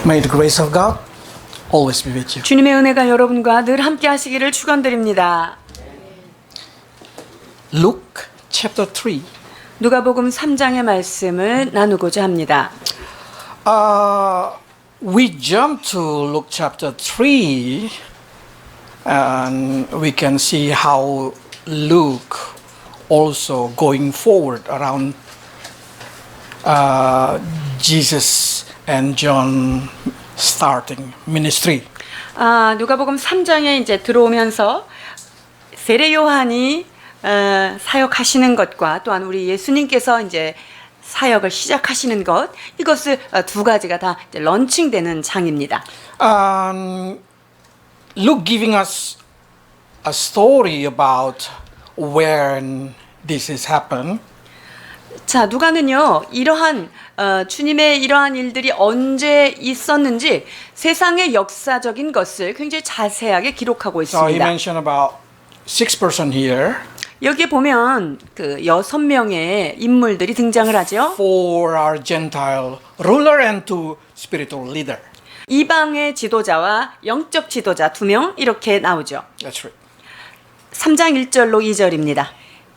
May the grace of God always be with you. 주님의 은혜가 여러분과 늘 함께 하시기를 축원드립니다. Luke chapter 3. 누가복음 3장의 말씀을 나누고자 합니다. We jump to Luke chapter 3 and we can see how Luke also going forward around Jesus and John starting ministry. 누가복음 3장에 이제 들어오면서 세례 요한이 사역하시는 것과 또한 우리 예수님께서 이제 사역을 시작하시는 것, 이것을 두 가지가 다 이제 런칭되는 장입니다. Luke giving us a story about when this has happened. 자, 누가는요, 이러한 주님의 이러한 일들이 언제 있었는지 세상의 역사적인 것을 굉장히 자세하게 기록하고 So he 있습니다. mentioned about 6 persons here. 여기에 보면 그 6명의 인물들이 등장을 하죠. 4 are Gentile ruler and 2 spiritual leader. 이방의 지도자와 영적 지도자 2명 이렇게 나오죠. That's right. 3장 1절로 2절입니다.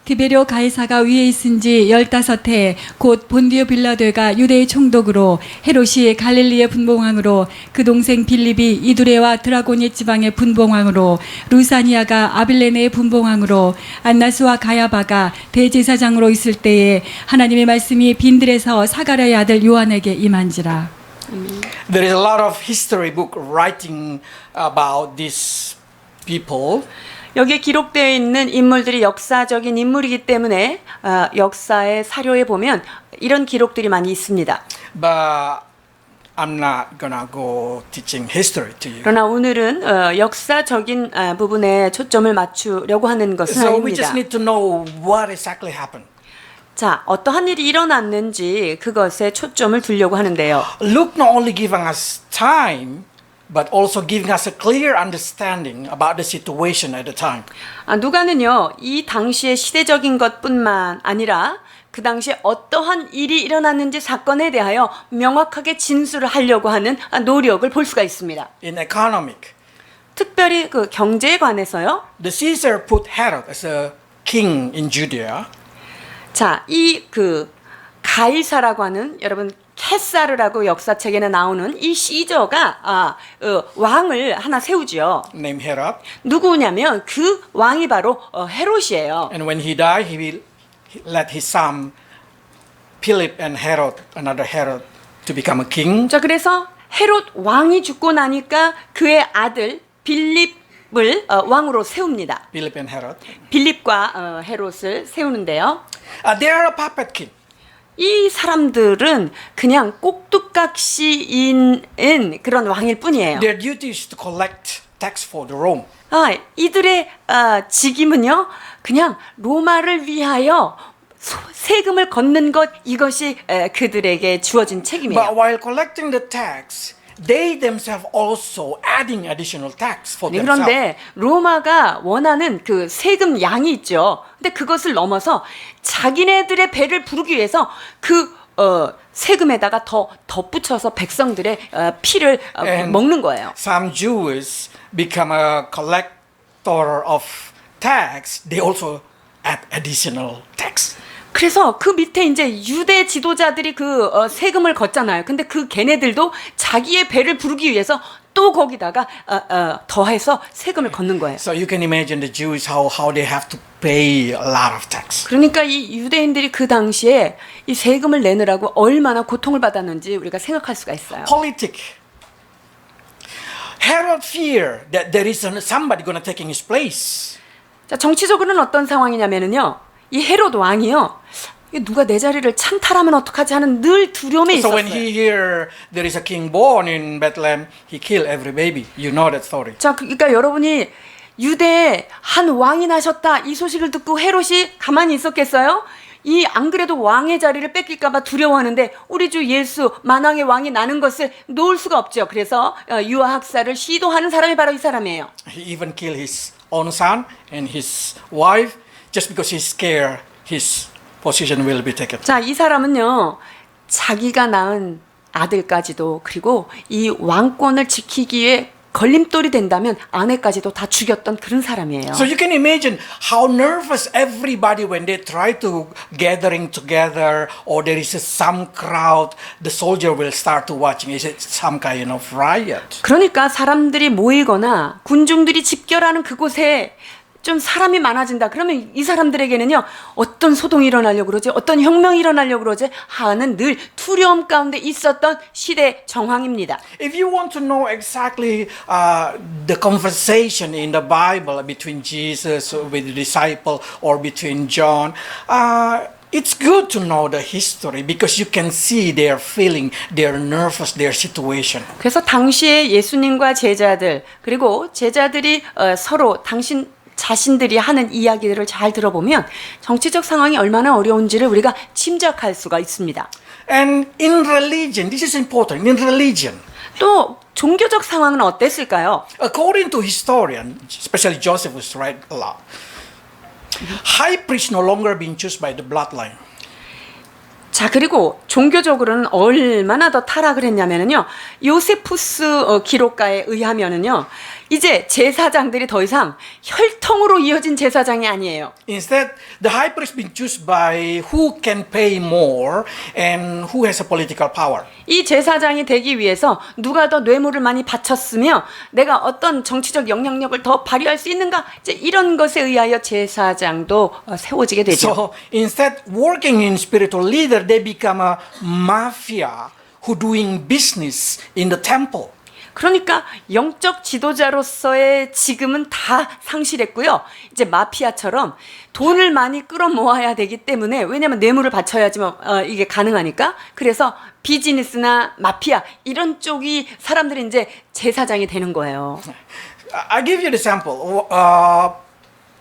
디베료 가이사가 위에 있은지 15해 곧 본디오 빌라도가 유대의 총독으로 헤롯이 갈릴리의 분봉왕으로 그 동생 빌립이 이두레와 드라고니 지방의 분봉왕으로 루사니아가 아빌레네의 분봉왕으로 안나스와 가야바가 대제사장으로 있을 때에 하나님의 말씀이 빈들에서 사가랴의 아들 요한에게 임한지라. There is a lot of history book writing about these people. 여기에 gi록되어 있는 인물들이 역사적인 인물이기 때문에 역사의 사료에 보면 이런 기록들이 많이 있습니다. But I'm not gonna go teaching history to you. 그러나 오늘은 역사적인 부분에 초점을 맞추려고 하는 것은 So we just 아닙니다. need to know what exactly happened. 자, 어떠한 일이 일어났는지 그것에 초점을 두려고 하는데요. Luke not only giving us time, but also giving us a clear understanding about the situation at the time. 누가는요, 이 당시의 시대적인 것뿐만 아니라 그 당시에 어떠한 일이 일어났는지 사건에 대하여 명확하게 진술을 하려고 하는 노력을 볼 수가 있습니다. In economic, 특별히 그 경제에 관해서요. the Caesar put Herod as a king in Judea. 자, 이 그 가이사라고 하는 여러분 케사르라고 역사책에는 나오는 이 시저가 왕을 하나 세우지요. Named Herod. 누구냐면 그 왕이 바로 헤롯이에요. And when he died, he will let his son Philip and Herod, another Herod, to become a king. 자, 그래서 헤롯 왕이 죽고 나니까 그의 아들 빌립을 왕으로 세웁니다. Philip and Herod. 빌립과 헤롯을 세우는데요. They are a puppet king. 이 사람들은 그냥 꼭두각시인 그런 왕일 뿐이에요. Their duty is to collect tax for the Rome. 이들의 직임은요, 그냥 로마를 위하여 세금을 걷는 것, 이것이 그들에게 주어진 책임이에요. But while collecting the tax, they themselves also adding additional tax for themselves. 그런데 로마가 원하는 그 세금 양이 있죠. 근데 그것을 넘어서 자기네들의 배를 부르기 위해서 그 세금에다가 더 덧붙여서 백성들의 피를 먹는 거예요. Some Jews become a collector of tax. They also add additional tax. 그래서 그 밑에 이제 유대 지도자들이 그 세금을 걷잖아요. 근데 그 걔네들도 자기의 배를 부르기 위해서 또 거기다가 더해서 세금을 걷는 거예요. So you can imagine the Jews how they have to pay a lot of tax. 그러니까 이 유대인들이 그 당시에 이 세금을 내느라고 얼마나 고통을 받았는지 우리가 생각할 수가 있어요. Politic. Herod feared that there is somebody going to take his place. 자, 정치적으로는 어떤 상황이냐면은요, 이 헤롯 왕이요, 누가 내 자리를 찬탈하면 어떡하지 하는 늘 두려움에 So 있었어요. when he hear there is a king born in Bethlehem, he kill every baby. You know that story. 자, 그러니까 여러분이 유대에 한 왕이 나셨다 이 소식을 듣고 헤롯이 가만히 있었겠어요? 이 안 그래도 왕의 자리를 뺏길까봐 두려워하는데 우리 주 예수 만왕의 왕이 나는 것을 놓을 수가 없죠. 그래서 유아 학살을 시도하는 사람이 바로 이 사람이에요. He even killed his own son and his wife just because he's scared his position will be taken. 자, 이 사람은요, 자기가 낳은 아들까지도 그리고 이 왕권을 지키기 위해 걸림돌이 된다면 아내까지도 다 죽였던 그런 사람이에요. So you can imagine how nervous everybody when they try to gathering together or there is some crowd, the soldier will start to watching. Is it some kind of riot? 그러니까 사람들이 모이거나 군중들이 집결하는 그곳에 좀 사람이 많아진다. 그러면 이 사람들에게는요, 어떤 소동이 일어나려고 그러지, 어떤 혁명이 일어나려고 그러지 하는 늘 두려움 가운데 있었던 시대 정황입니다. If you want to know exactly the conversation in the Bible between Jesus with the disciple or between John, it's good to know the history because you can see their feeling, their nervous, their situation. 그래서 당시에 예수님과 제자들, 그리고 제자들이 서로 자신들이 하는 이야기들을 잘 들어보면 정치적 상황이 얼마나 어려운지를 우리가 짐작할 수가 있습니다. And in religion, this is important, in religion. 또 종교적 상황은 어땠을까요? According to historian, especially Josephus write a lot, high priest no longer being chosen by the bloodline. 자, 그리고 종교적으로는 얼마나 더 타락을 했냐면요. 요세푸스 기록가에 의하면은요. 이제 제사장들이 더 이상 혈통으로 이어진 제사장이 아니에요. Instead, the high priest being chosen by who can pay more and who has a political power. 이 제사장이 되기 위해서 누가 더 뇌물을 많이 바쳤으며 내가 어떤 정치적 영향력을 더 발휘할 수 있는가? 이제 이런 것에 의하여 제사장도 세워지게 되죠. So instead, working in spiritual leader, they become a mafia who doing business in the temple. 그러니까 영적 지도자로서의 지금은 다 상실했고요. 이제 마피아처럼 돈을 많이 끌어모아야 되기 때문에 왜냐하면 뇌물을 바쳐야지만 이게 가능하니까 그래서 비즈니스나 마피아 이런 쪽이 사람들이 이제 제사장이 되는 거예요. I give you the example.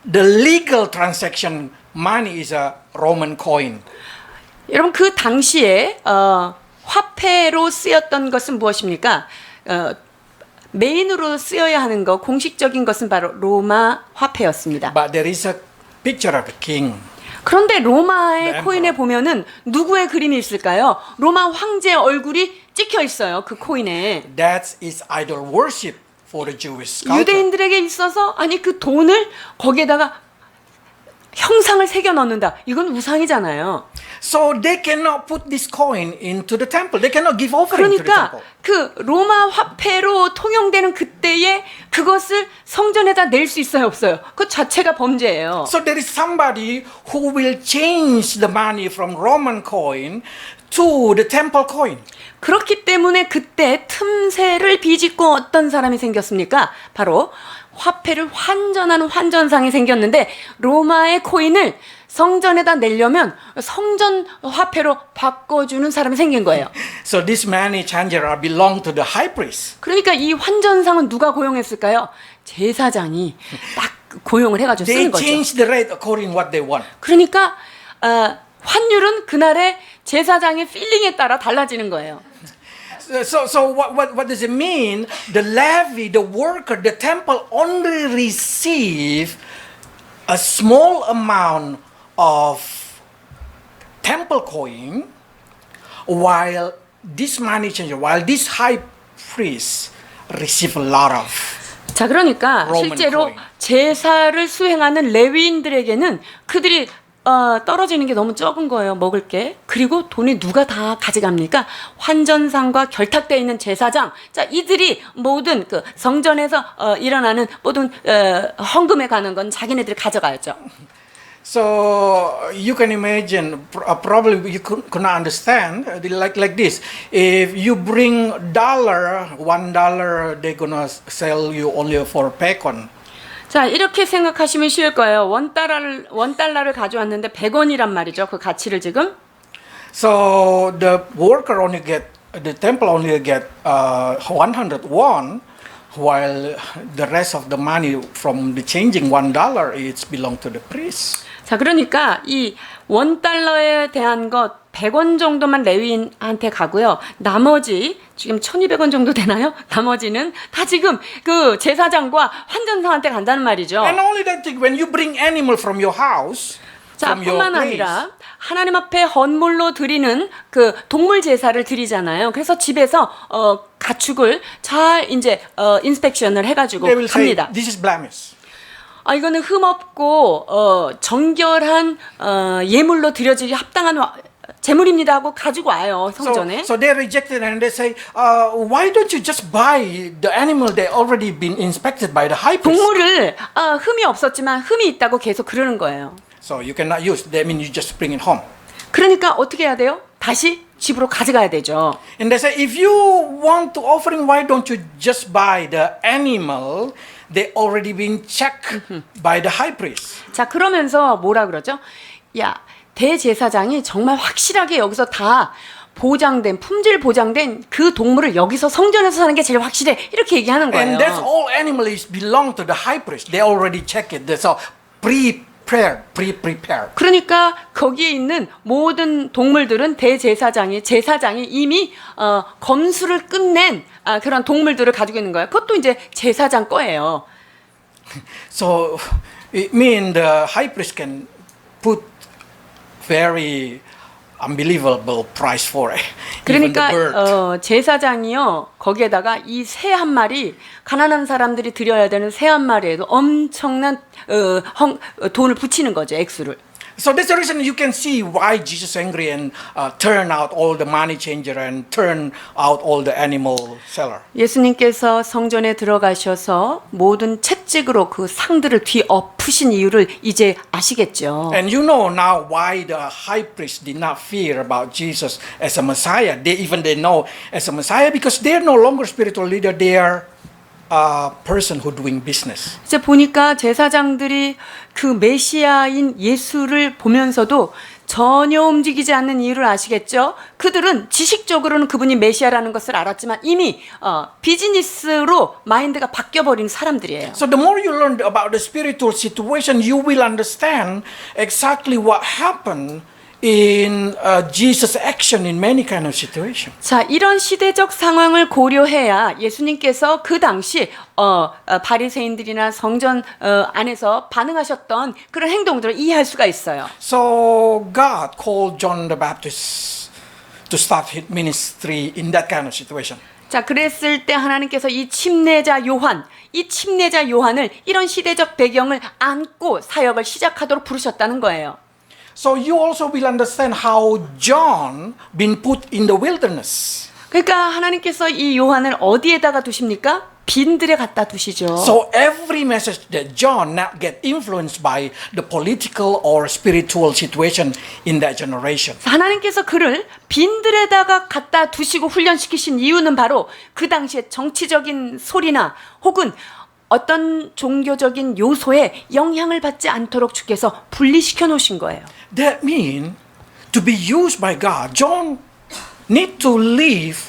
The legal transaction money is a Roman coin. 여러분 그 당시에 화폐로 쓰였던 것은 무엇입니까? 메인으로 쓰여야 하는 거 공식적인 것은 바로 로마 화폐였습니다. But there is a picture of the king. 그런데 로마의 네, 코인에 보면은 누구의 그림이 있을까요? 로마 황제의 얼굴이 찍혀 있어요. 그 코인에. That is idol worship for the Jewish culture. 유대인들에게 있어서 아니 그 돈을 거기에다가 형상을 새겨 넣는다. 이건 우상이잖아요. So they cannot put this coin into the temple. They cannot give offering to the 그러니까 temple. 그 로마 화폐로 통용되는 그때에 그것을 성전에다 낼 수 있어요, 없어요? 그 자체가 범죄예요. So there is somebody who will change the money from Roman coin to the temple coin. 그렇기 때문에 그때 틈새를 비집고 어떤 사람이 생겼습니까? 바로 화폐를 환전하는 환전상이 생겼는데 로마의 코인을 성전에다 내려면 성전 화폐로 바꿔주는 사람이 생긴 거예요. So this money changer belong to the high priest. 그러니까 이 환전상은 누가 고용했을까요? 제사장이 딱 고용을 해가지고 They 쓰는 거죠. change the rate according what they want. 그러니까 환율은 그날의 제사장의 필링에 따라 달라지는 거예요. So what does it mean? The levy, the worker, the temple only receive a small amount of temple coin, while this money changer, while this high priest receive a lot of. 자, 그러니까 Roman 실제로 coin. 제사를 수행하는 레위인들에게는 그들이 떨어지는 게 너무 적은 거예요, 먹을 게. 그리고 돈이 누가 다 가져갑니까? 환전상과 결탁되어 있는 제사장. 자, 이들이 모든 그 성전에서 일어나는 모든 헌금에 가는 건 자기네들이 가져가야죠. So you can imagine, probably you could not understand like this. If you bring $1, they're gonna sell you only for pecon. 자, 이렇게 생각하시면 쉬울 거예요. $1를 가져왔는데 100원이란 말이죠. 그 가치를 지금. So the worker only get, the temple only get 100 won, while the rest of the money from the changing $1 is belong to the priest. 자, 그러니까 이 $1에 대한 것 100원 정도만 레위인한테 가고요. 나머지 지금 1200원 정도 되나요? 나머지는 다 지금 그 제사장과 환전상한테 간다는 말이죠. And only that thing, when you bring animal from your house, 자, from your 뿐만 place, 아니라 하나님 앞에 헌물로 드리는 그 동물 제사를 드리잖아요. 그래서 집에서 가축을 잘 이제 인스펙션을 해가지고 They will say, 갑니다. this is blemish. 이거는 흠없고 정결한 예물로 드려지기 합당한 제물입니다 하고 가지고 와요 성전에. So they rejected and they say, why don't you just buy the animal that already been inspected by the high priest? 동물을 흠이 없었지만 흠이 있다고 계속 그러는 거예요. So you cannot use. That means you just bring it home. 그러니까 어떻게 해야 돼요? 다시 집으로 가져가야 되죠. And they say, if you want to offering, why don't you just buy the animal that already been checked by the high priest? 자, 그러면서 뭐라 그러죠? 야, 대제사장이 정말 확실하게 여기서 다 보장된, 품질 보장된 그 동물을 여기서 성전에서 사는 게 제일 확실해. 이렇게 얘기하는 거예요. And that's all animals belong to the high priest. They already check it. So pre-prepared. 그러니까 거기에 있는 모든 동물들은 제사장이 이미 검수를 끝낸 그런 동물들을 가지고 있는 거예요. 그것도 이제 제사장 거예요. So it means the high priest can put very unbelievable price for it. Even the 그러니까 bird. 제사장이요 거기에다가 이 새 한 마리 가난한 사람들이 드려야 되는 새 한 마리에도 엄청난 돈을 붙이는 거죠 액수를. So that's the reason you can see why Jesus angry and turn out all the money changer and turn out all the animal seller. 예수님께서 성전에 들어가셔서 모든 채찍으로 그 상들을 뒤엎으신 이유를 이제 아시겠죠. And you know now why the high priest did not fear about Jesus as a Messiah. They know as a Messiah because they are no longer spiritual leader. They are a person who doing business. 이제 보니까 제사장들이 그 메시아인 예수를 보면서도 전혀 움직이지 않는 이유를 아시겠죠? 그들은 지식적으로는 그분이 메시아라는 것을 알았지만 이미 비즈니스로 마인드가 바뀌어버린 사람들이에요. So the more you learn about the spiritual situation, you will understand exactly what happened in Jesus' action in many kind of situation. 자, 이런 시대적 상황을 고려해야 예수님께서 그 당시 바리새인들이나 성전 안에서 반응하셨던 그런 행동들을 이해할 수가 있어요. So God called John the Baptist to start his ministry in that kind of situation. 자, 그랬을 때 하나님께서 이 침례자 요한을 이런 시대적 배경을 안고 사역을 시작하도록 부르셨다는 거예요. So you also will understand how John been put in the wilderness. 그러니까 하나님께서 이 요한을 어디에다가 두십니까? 빈들에 갖다 두시죠. So every message that John now get influenced by the political or spiritual situation in that generation. 하나님께서 그를 빈들에다가 갖다 두시고 훈련시키신 이유는 바로 그 당시에 정치적인 소리나 혹은 어떤 종교적인 요소에 영향을 받지 않도록 주께서 분리시켜 놓으신 거예요. That means to be used by God, John need to live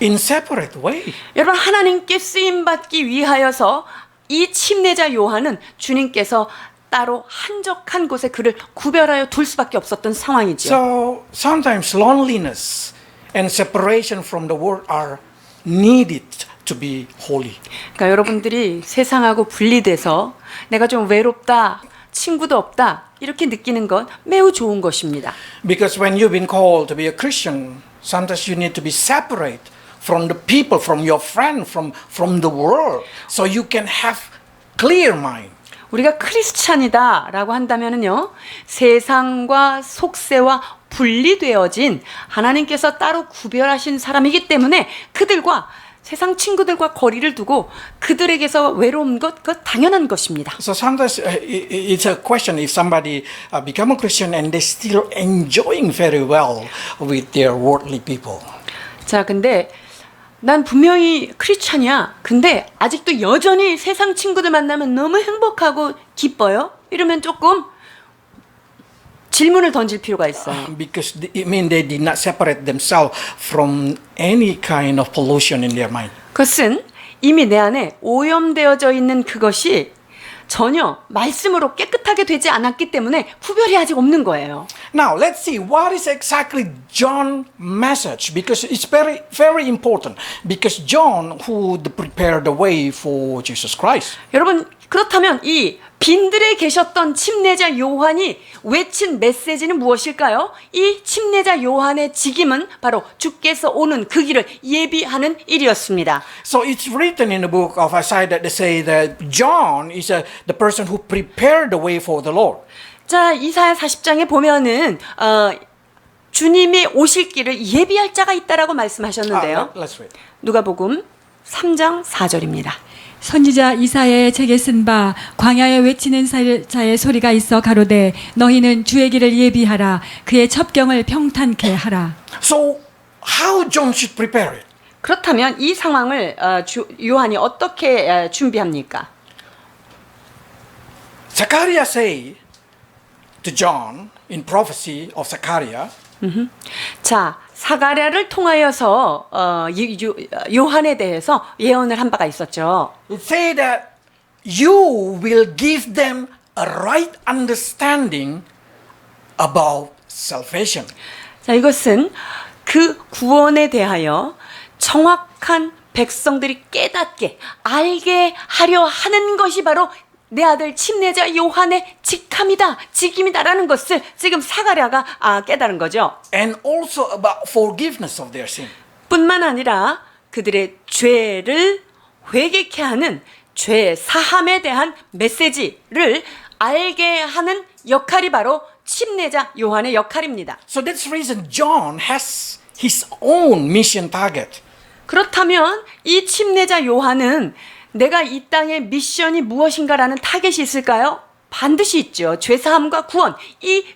in separate way. 여러분 하나님께 쓰임 받기 위하여서 이 침례자 요한은 주님께서 따로 한적한 곳에 그를 구별하여 둘 수밖에 없었던 상황이죠. So sometimes loneliness and separation from the world are needed to be holy. 그러니까 여러분들이 세상하고 분리돼서 내가 좀 외롭다, 친구도 없다 이렇게 느끼는 건 매우 좋은 것입니다. Because when you've been called to be a Christian, sometimes you need to be separate from the people, from your friend, from the world, so you can have clear mind. 우리가 크리스찬이다라고 한다면은요 세상과 속세와 분리되어진 하나님께서 따로 구별하신 사람이기 때문에 그들과 세상 친구들과 거리를 두고 그들에게서 외로운 것 당연한 것입니다. So sometimes it's a question if somebody become a Christian and they still enjoying very well with their worldly people. 자, 근데 난 분명히 크리스찬이야. 근데 아직도 여전히 세상 친구들 만나면 너무 행복하고 기뻐요. 이러면 조금 질문을 던질 필요가 있어요. Because it means they did not separate themselves from any kind of pollution in their mind. 그것은 이미 내 안에 오염되어져 있는 그것이 전혀 말씀으로 깨끗하게 되지 않았기 때문에 구별이 아직 없는 거예요. Now let's see what is exactly John's message because it's very very important because John who prepared the way for Jesus Christ. 여러분 그렇다면 이 빈들에 계셨던 침례자 요한이 외친 메시지는 무엇일까요? 이 침례자 요한의 직임은 바로 주께서 오는 그 길을 예비하는 일이었습니다. So it's written in the book of Isaiah that they say that John is the person who prepared the way for the Lord. 자, 이사야 40장에 보면은 주님이 오실 길을 예비할 자가 있다라고 말씀하셨는데요. Let's read. 누가복음 3장 4절입니다. 선지자 이사야의 책에 쓴 바 광야에 외치는 자의 소리가 있어 가로되 너희는 주의 길을 예비하라 그의 첩경을 평탄케 하라. So how John should prepare it? 그렇다면 이 상황을 요한이 어떻게 준비합니까? Zechariah say to John in prophecy of Zechariah, 자, 사가랴를 통하여서 요한에 대해서 예언을 한 바가 있었죠. it say that you will give them a right understanding about salvation. 자, 이것은 그 구원에 대하여 정확한 백성들이 깨닫게 알게 하려 하는 것이 바로 내 아들 침례자 요한의 직임이다라는 것을 지금 사가랴가 깨달은 거죠. And also about forgiveness of their sin. 뿐만 아니라 그들의 죄를 회개케 하는 죄 사함에 대한 메시지를 알게 하는 역할이 바로 침례자 요한의 역할입니다. So that's the reason John has his own mission target. 그렇다면 이 침례자 요한은 내가 이 땅의 미션이 무엇인가라는 타겟이 있을까요? 반드시 있죠. 죄사함과 구원, 이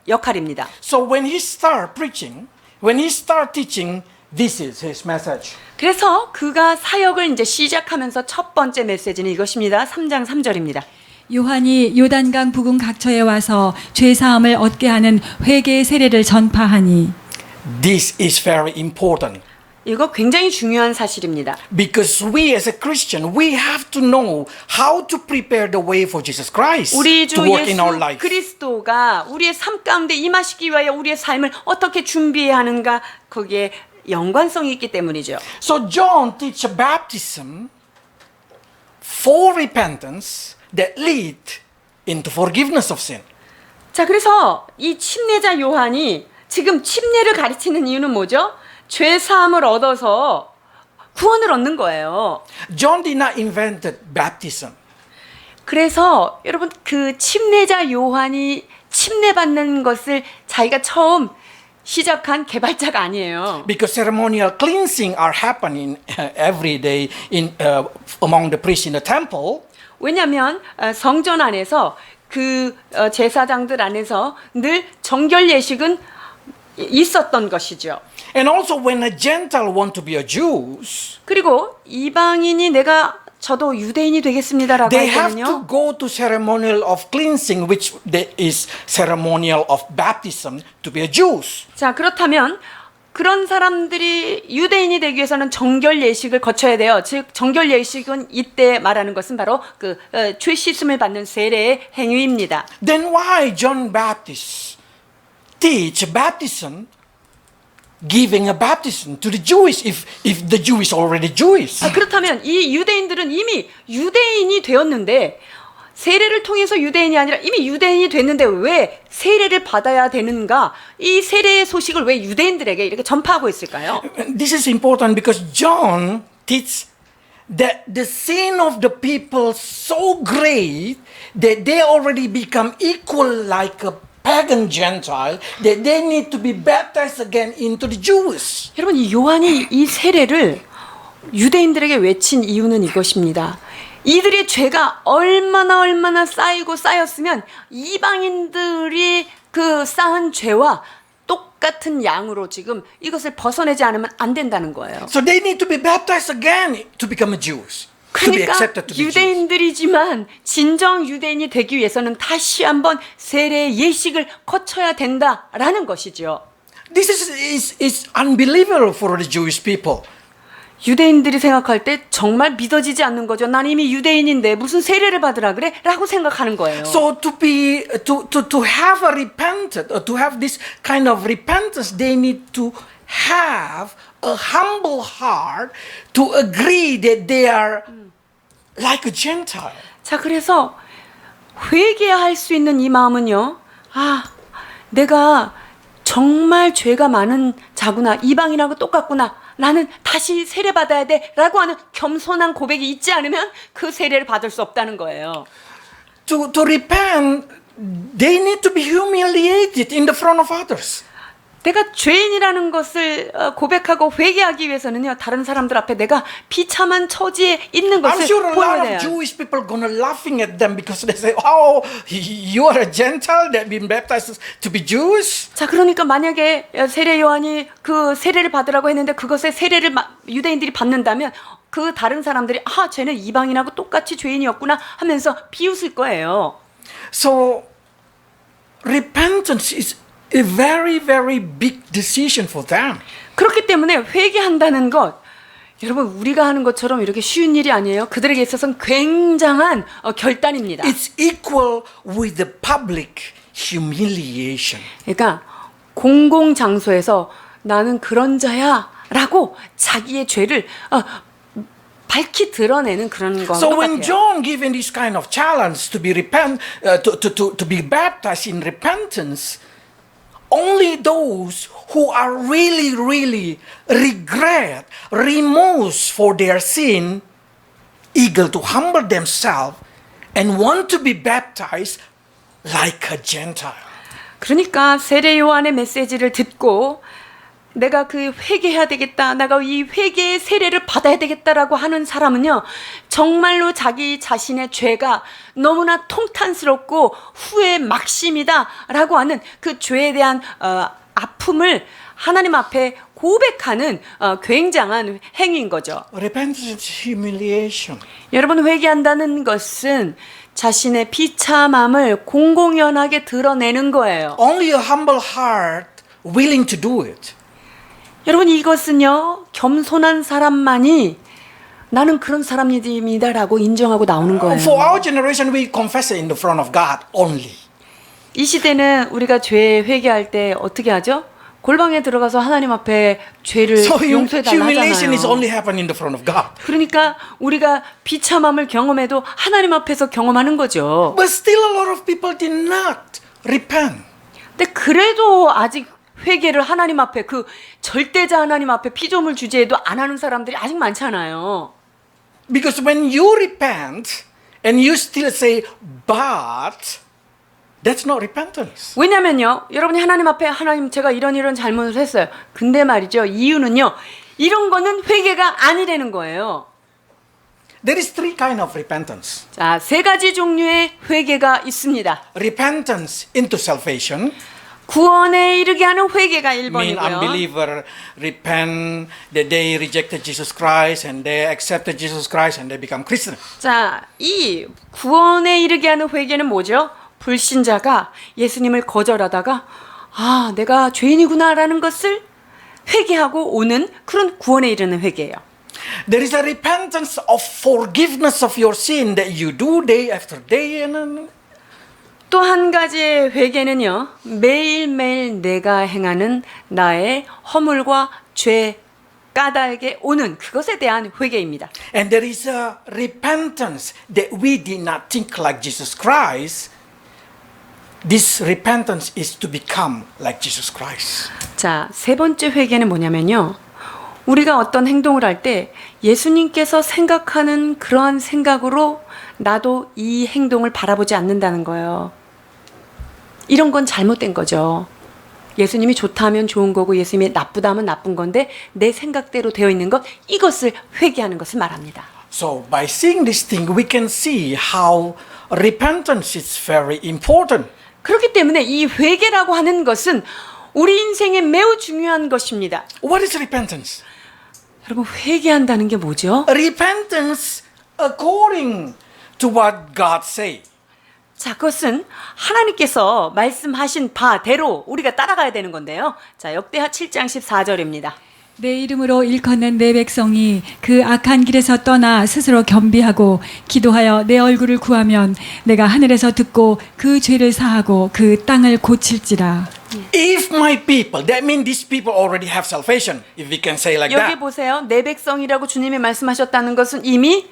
역할입니다. So when he start preaching, when he start teaching, this is his message. 그래서 그가 사역을 이제 시작하면서 첫 번째 메시지는 이것입니다. 3장 3절입니다. 요한이 요단강 부근 각처에 와서 죄 사함을 얻게 하는 회개의 세례를 전파하니. This is very important. 이거 굉장히 중요한 사실입니다. Because we as a Christian, we have to know how to prepare the way for Jesus Christ 우리 주 to work in our 예수 life. 그리스도가 우리의 삶 가운데 임하시기 위하여 우리의 삶을 어떻게 준비해야 하는가 거기에 연관성이 있기 때문이죠. So John teach baptism for repentance that lead into forgiveness of sin. 자, 그래서 이 침례자 요한이 지금 침례를 가르치는 이유는 뭐죠? 죄 사함을 얻어서 구원을 얻는 거예요. John did not invent baptism. 그래서 여러분 그 침례자 요한이 침례받는 것을 자기가 처음 시작한 개발자가 아니에요. Because ceremonial cleansing are happening every day among the priests in the temple. 왜냐하면 성전 안에서 그 제사장들 안에서 늘 정결 예식은 있었던 것이죠. And also when a Gentile want to be a Jew, 그리고 이방인이 저도 유대인이 되겠습니다라고 they 할 have to 때는요. go to ceremonial of cleansing, which is ceremonial of baptism to be a Jews. 자, 그렇다면 그런 사람들이 유대인이 되기 위해서는 정결 예식을 거쳐야 돼요. 즉 정결 예식은 이때 말하는 것은 바로 그 죄 씻음을 받는 세례의 행위입니다. Then why John Baptist teach baptism, giving a baptism to the Jewish if the Jew is already Jewish? 그렇다면 이 유대인들은 이미 유대인이 되었는데 세례를 통해서 유대인이 아니라 이미 유대인이 됐는데 왜 세례를 받아야 되는가? 이 세례의 소식을 왜 유대인들에게 이렇게 전파하고 있을까요? This is important because John teaches that the sin of the people so great that they already become equal like a pagan Gentile, that they need to be baptized again into the Jews. 여러분 이 요한이 이 세례를 유대인들에게 외친 이유는 이것입니다. 이들의 죄가 얼마나 쌓였으면 이방인들이 그 쌓은 죄와 똑같은 양으로 지금 이것을 벗어내지 않으면 안 된다는 거예요. So they need to be baptized again to become a Jews. To be 그러니까 accepted to be Jews. 유대인들이지만 진정 유대인이 되기 위해서는 다시 한번 세례 예식을 거쳐야 된다라는 것이죠. This is unbelievable for the Jewish people. 유대인들이 생각할 때 정말 믿어지지 않는 거죠. 난 이미 유대인인데 무슨 세례를 받으라 그래? 라고 생각하는 거예요. So to have a repentant or to have this kind of repentance, they need to have a humble heart to agree that they are like a Gentile. 자, 그래서 회개할 수 있는 이 마음은요. 아, 내가 정말 죄가 많은 자구나. 이방인하고 똑같구나. 나는 다시 세례받아야 돼. 라고 하는 겸손한 고백이 있지 않으면 그 세례를 받을 수 없다는 거예요. To repent, they need to be humiliated in the front of others. 내가 죄인이라는 것을 고백하고 회개하기 위해서는요. 다른 사람들 앞에 내가 비참한 처지에 있는 I'm 것을 sure a lot 보여야 of 돼요. Jewish people gonna laughing at them because they say, "Oh, you are a Gentile that been baptized to be Jewish." 자, 그러니까 만약에 세례 요한이 그 세례를 받으라고 했는데 그것에 세례를 유대인들이 받는다면 그 다른 사람들이 아, 쟤는 이방인하고 똑같이 죄인이었구나 하면서 비웃을 거예요. So repentance is a very, very big decision for them. 그렇기 때문에 회개한다는 것, 여러분 우리가 하는 것처럼 이렇게 쉬운 일이 아니에요. 그들에게 있어서는 굉장한 결단입니다. It's equal with the public humiliation. 그러니까 공공 장소에서 나는 그런 자야 라고 자기의 죄를 밝히 드러내는 그런 거 So 같아요. when John given this kind of challenge to be to be baptized in repentance, only those who are really, really regret, remorse for their sin, eager to humble themselves, and want to be baptized like a Gentile. 그러니까 세례 요한의 메시지를 듣고 내가 그 회개해야 되겠다. 내가 이 회개의 세례를 받아야 되겠다라고 하는 사람은요. 정말로 자기 자신의 죄가 너무나 통탄스럽고 후회 막심이다라고 하는 그 죄에 대한 아픔을 하나님 앞에 고백하는 굉장한 행위인 거죠. Repentance is humiliation. 여러분 회개한다는 것은 자신의 비참함을 공공연하게 드러내는 거예요. Only a humble heart willing to do it. 여러분 이것은요 겸손한 사람만이 나는 그런 사람입니다라고 인정하고 나오는 거예요. For our generation, we confess it in the front of God only. 이 시대는 우리가 죄 회개할 때 어떻게 하죠? 골방에 들어가서 하나님 앞에 죄를 So 용서해달라 humiliation is 하잖아요. only happening in the front of God. 그러니까 우리가 비참함을 경험해도 하나님 앞에서 경험하는 거죠. But still a lot of people did not repent. 근데 그래도 아직 회개를 하나님 앞에 그 절대자 하나님 앞에 피조물 주제에도 안 하는 사람들이 아직 많잖아요. Because when you repent and you still say, but, that's not repentance. 왜냐면요, 여러분이 하나님 앞에 하나님 제가 이런 잘못을 했어요. 근데 말이죠, 이유는요, 이런 거는 회개가 아니라는 거예요. There is three kind of repentance. 자, 세 가지 종류의 회개가 있습니다. Repentance into salvation. 구원에 이르게 하는 회개가 Mean 1번이고요. unbeliever repent that they rejected Jesus Christ and they accepted Jesus Christ and they become Christian. 자, 이 구원에 이르게 하는 회개는 뭐죠? 불신자가 예수님을 거절하다가 아, 내가 죄인이구나라는 것을 회개하고 오는 그런 구원에 이르는 회개예요. There is a repentance of forgiveness of your sin that you do day after day and 또 한 가지의 회개는요, 매일매일 내가 행하는 나의 허물과 죄 까닭에 오는 그것에 대한 회개입니다. And there is a repentance that we did not think like Jesus Christ. This repentance is to become like Jesus Christ. 자, 세 번째 회개는 뭐냐면요. 우리가 어떤 행동을 할 때 예수님께서 생각하는 그러한 생각으로 나도 이 행동을 바라보지 않는다는 거예요. 이런 건 잘못된 거죠. 예수님이 좋다 하면 좋은 거고 예수님이 나쁘다 하면 나쁜 건데 내 생각대로 되어 있는 것, 이것을 회개하는 것을 말합니다. So by seeing this thing, we can see how repentance is very important. 그렇기 때문에 이 회개라고 하는 것은 우리 인생에 매우 중요한 것입니다. What is repentance? 여러분, 회개한다는 게 뭐죠? Repentance according to what God say. 자, 그것은 하나님께서 말씀하신 바대로 우리가 따라가야 되는 건데요. 자, 역대하 7장 14절입니다. 내 이름으로 일컫는 내 백성이 그 악한 길에서 떠나 스스로 겸비하고 기도하여 내 얼굴을 구하면 내가 하늘에서 듣고 그 죄를 사하고 그 땅을 고칠지라. If my people, that means these people already have salvation, if we can say like 여기 that. 보세요. 내 백성이라고 주님이 말씀하셨다는 것은 이미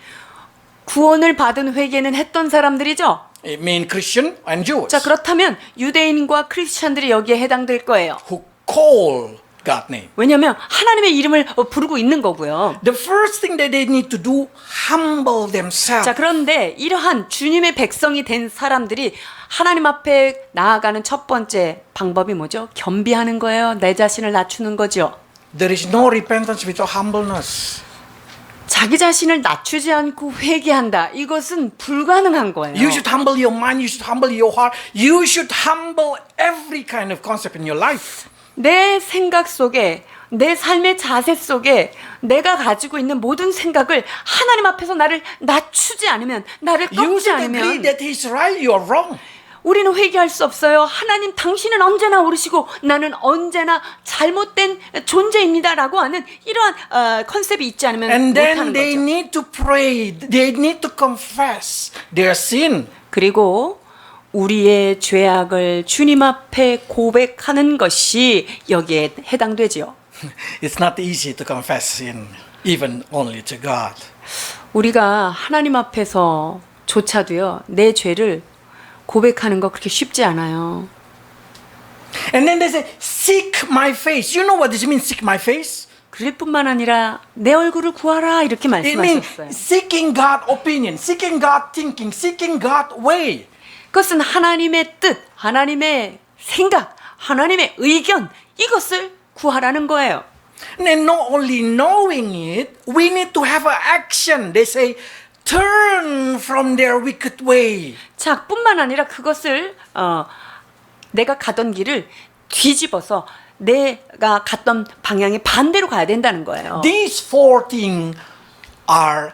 구원을 받은 회개는 했던 사람들이죠. It means Christian and Jews 자, 그렇다면 유대인과 크리스찬들이 여기에 해당될 거예요. who call God's name. 왜냐하면 하나님의 이름을 부르고 있는 거고요. The first thing that they need to do, humble themselves. 자, 그런데 이러한 주님의 백성이 된 사람들이 하나님 앞에 나아가는 첫 번째 방법이 뭐죠? 겸비하는 거예요. 내 자신을 낮추는 거죠. There is no repentance without humbleness. 자기 자신을 낮추지 않고 회개한다. 이것은 불가능한 거예요. You should humble your mind, you should humble your heart, you should humble every kind of concept in your life. 내 생각 속에, 내 삶의 자세 속에 내가 가지고 있는 모든 생각을 하나님 앞에서 나를 낮추지 않으면, 나를 You 꺾지 should agree 않으면 that he's right, you are wrong. 우리는 회개할 수 없어요. 하나님, 당신은 언제나 옳으시고 나는 언제나 잘못된 존재입니다라고 하는 이러한 컨셉이 있지 않으면 And then 못하는 they 거죠. need to pray, they need to confess their sin. 그리고 우리의 죄악을 주님 앞에 고백하는 것이 여기에 해당되지요. It's not easy to confess sin, even only to God. 우리가 하나님 앞에서조차도요, 내 죄를 고백하는 거 그렇게 쉽지 않아요. And then they say, seek my face. You know what this means, seek my face? 그럴 뿐만 아니라 내 얼굴을 구하라 이렇게 It means 말씀하셨어요. seeking God's opinion, seeking God's thinking, seeking God's way. 그것은 하나님의 뜻, 하나님의 생각, 하나님의 의견, 이것을 구하라는 거예요. And then not only knowing it, we need to have an action. They say, turn from their wicked way. 자, 뿐만 아니라 그것을 내가 가던 길을 뒤집어서 내가 갔던 방향의 반대로 가야 된다는 거예요. These four things are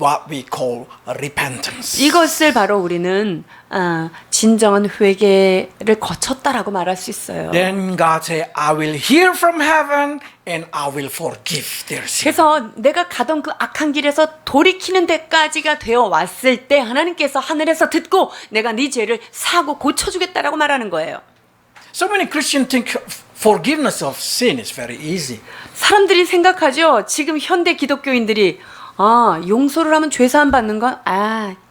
what we call repentance. 이것을 바로 우리는 진정한 회개를 거쳤다라고 말할 수 있어요. Then God said, I will hear from heaven and I will forgive their sin. 그래서 내가 가던 그 악한 길에서 돌이키는 데까지가 되어 왔을 때 하나님께서 하늘에서 듣고 내가 네 죄를 사고 고쳐주겠다라고 말하는 거예요. So many Christians think forgiveness of sin is very easy. 사람들이 생각하죠. 지금 현대 기독교인들이 용서를 하면 죄사함 받는 건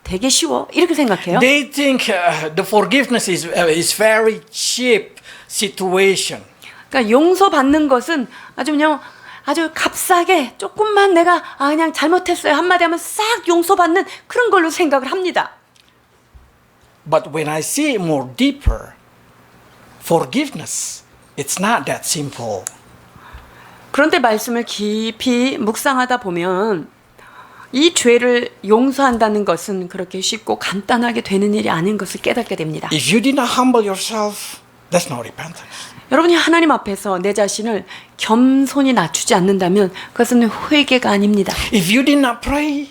되게 쉬워 이렇게 생각해요. They think the forgiveness is very cheap situation. 그러니까 용서 받는 것은 아주 값싸게 조금만 내가 그냥 잘못했어요 한마디 하면 싹 용서받는 그런 걸로 생각을 합니다. But when I see it more deeper, forgiveness, it's not that simple. 그런데 말씀을 깊이 묵상하다 보면 이 죄를 용서한다는 것은 그렇게 쉽고 간단하게 되는 일이 아닌 것을 깨닫게 됩니다. If you did not humble yourself, that's no repentance. 여러분이 하나님 앞에서 내 자신을 겸손히 낮추지 않는다면 그것은 회개가 아닙니다. If you did not pray,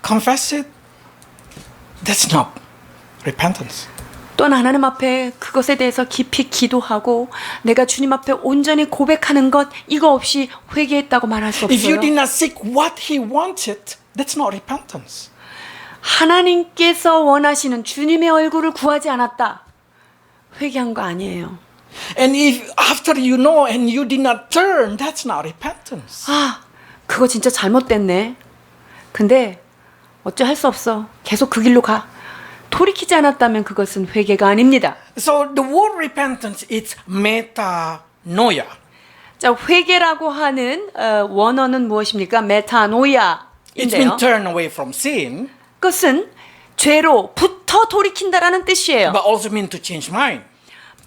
confess it, that's not repentance. 또한 하나님 앞에 그것에 대해서 깊이 기도하고 내가 주님 앞에 온전히 고백하는 것 이거 없이 회개했다고 말할 수 If you 없어요. did not seek what he wanted, that's not repentance. 하나님께서 원하시는 주님의 얼굴을 구하지 않았다. 회개한 거 아니에요. And if after you know and you did not turn, that's not repentance. 그거 진짜 잘못됐네. 근데 어찌할 수 없어. 계속 그 길로 가. 돌이키지 않았다면 그것은 회개가 아닙니다. So the word repentance is metanoia. 자, 회개라고 하는 원어는 무엇입니까? It 메타노이아인데요. means turn away from sin, 그것은 죄로부터 돌이킨다라는 뜻이에요. but also means to change mind.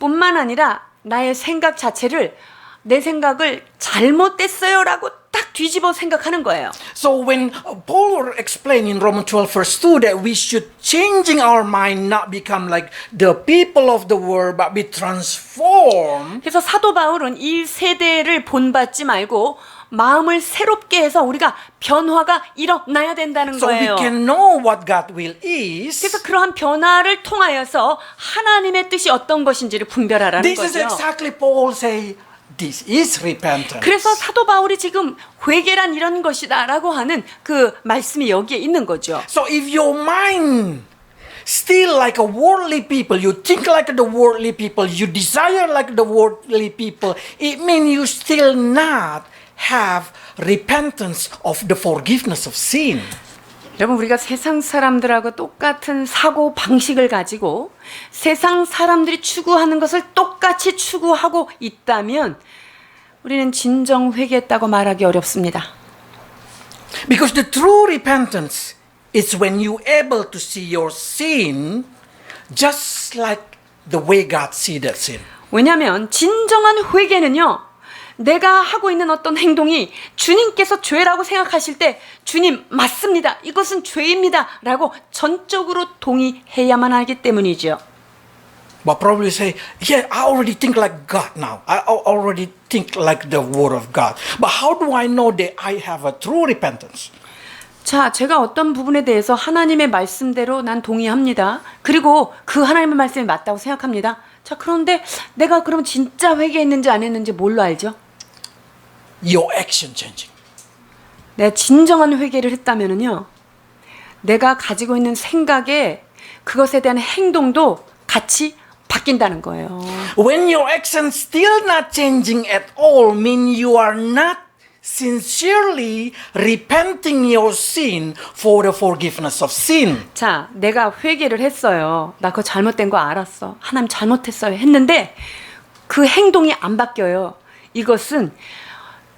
뿐만 아니라 나의 생각 자체를 내 생각을 잘못됐어요라고 딱 뒤집어 생각하는 거예요. So when Paul explained in Romans 12 verse 2 that we should changing our mind not become like the people of the world but be transformed. 그래서 사도 바울은 이 세대를 본받지 말고 마음을 새롭게 해서 우리가 변화가 일어나야 된다는 So we 거예요. can know what God's will is. 그래서 그러한 변화를 통하여서 하나님의 뜻이 어떤 것인지를 분별하라는 This is 거죠. exactly Paul say. This is repentance. 그래서 사도 바울이 지금 회개란 이런 것이다라고 하는 그 말씀이 여기에 있는 거죠. So if your mind still like a worldly people, you think like the worldly people, you desire like the worldly people, it means you still not have repentance of the forgiveness of sin. 여러분, 우리가 세상 사람들하고 똑같은 사고 방식을 가지고 세상 사람들이 추구하는 것을 똑같이 추구하고 있다면 우리는 진정 회개했다고 말하기 어렵습니다. Because the true repentance is when you able to see your sin just like the way God see that sin. 왜냐하면 진정한 회개는요, 내가 하고 있는 어떤 행동이 주님께서 죄라고 생각하실 때 주님 맞습니다, 이것은 죄입니다 라고 전적으로 동의해야만 하기 때문이죠. But probably say, yeah, I already think like God now. I already think like the word of God. But how do I know that I have a true repentance? 자, 제가 어떤 부분에 대해서 하나님의 말씀대로 난 동의합니다. 그리고 그 하나님의 말씀이 맞다고 생각합니다. 자, 그런데 내가 그럼 진짜 회개했는지 안 했는지 뭘로 알죠? Your action changing. 내가 진정한 회개를 했다면은요, 내가 가지고 있는 생각에 그것에 대한 행동도 같이 바뀐다는 거예요. When your action still not changing at all, mean you are not sincerely repenting your sin for the forgiveness of sin. 자, 내가 회개를 했어요. 나 그거 잘못된 거 알았어. 하나님 잘못했어요. 했는데 그 행동이 안 바뀌어요. 이것은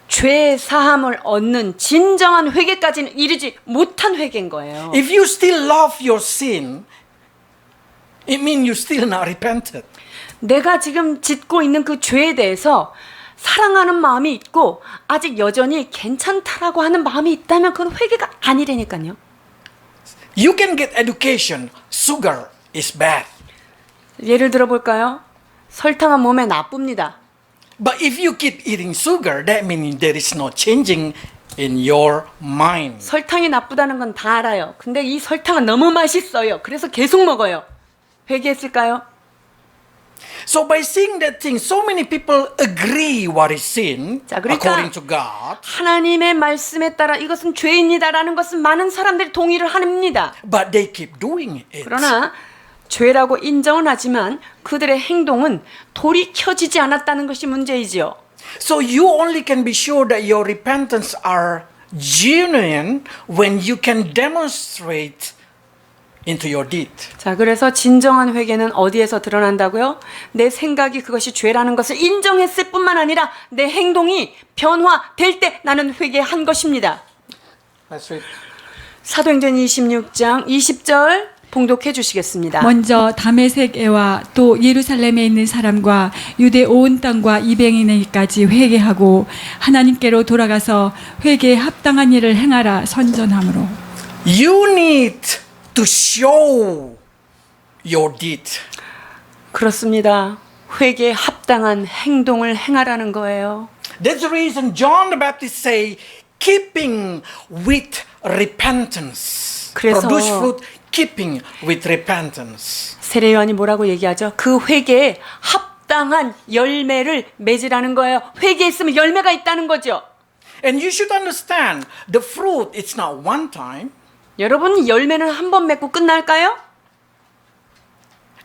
죄 사함을 얻는 진정한 회개까지는 이르지 못한 회개인 거예요. If you still love your sin, it means you still not repented. 내가 지금 짓고 있는 그 죄에 대해서 사랑하는 마음이 있고 아직 여전히 괜찮다라고 하는 마음이 있다면 그건 회개가 아니라니까요. You can get education. Sugar is bad. 예를 들어 볼까요? 설탕은 몸에 나쁩니다. But if you keep eating sugar, that means there is no changing in your mind. 설탕이 나쁘다는 건 다 알아요. 근데 이 설탕은 너무 맛있어요. 그래서 계속 먹어요. 회개했을까요? So by seeing that thing, so many people agree what is sin 자, 그러니까 according to God. 하나님의 말씀에 따라 이것은 죄입니다라는 것은 많은 사람들이 동의를 합니다. But they keep doing it. 그러나 죄라고 인정은 하지만 그들의 행동은 돌이켜지지 않았다는 것이 문제이지요. So you only can be sure that your repentance are genuine when you can demonstrate into your deed. 자, 그래서 진정한 회개는 어디에서 드러난다고요? 내 생각이 그것이 죄라는 것을 인정했을 뿐만 아니라 내 행동이 변화될 때 나는 회개한 것입니다. Let's read. 사도행전 26장 20절 봉독해 주시겠습니다. 먼저 다메섹에와 또 예루살렘에 있는 사람과 유대 온 땅과 이방인에게까지 회개하고 하나님께로 돌아가서 회개에 합당한 일을 행하라 선전함으로. You need to show your deed. 그렇습니다. 회개에 합당한 행동을 행하라는 거예요. That's the reason John the Baptist say, keeping with repentance. 그래서 Produce fruit, keeping with repentance. 세례 요한이 뭐라고 얘기하죠? 그 회개에 합당한 열매를 맺으라는 거예요. 회개했으면 열매가 있다는 거죠. And you should understand, the fruit, it's not one time. 여러분, 열매는 한 번 맺고 끝날까요?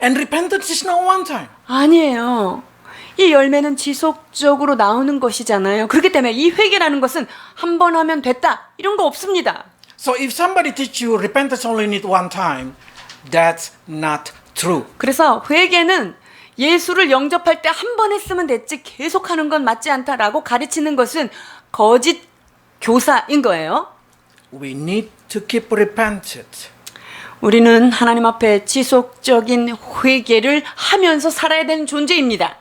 And repentance is not one time. 아니에요. 이 열매는 지속적으로 나오는 것이잖아요. 그렇기 때문에 이 회개라는 것은 한 번 하면 됐다, 이런 거 없습니다. So if somebody teach you repentance only need one time, that's not true. 그래서 회개는 예수를 영접할 때 한 번 했으면 됐지 계속하는 건 맞지 않다라고 가르치는 것은 거짓 교사인 거예요. We need to keep repented. 우리는 하나님 앞에 지속적인 회개를 하면서 살아야 되는 존재입니다.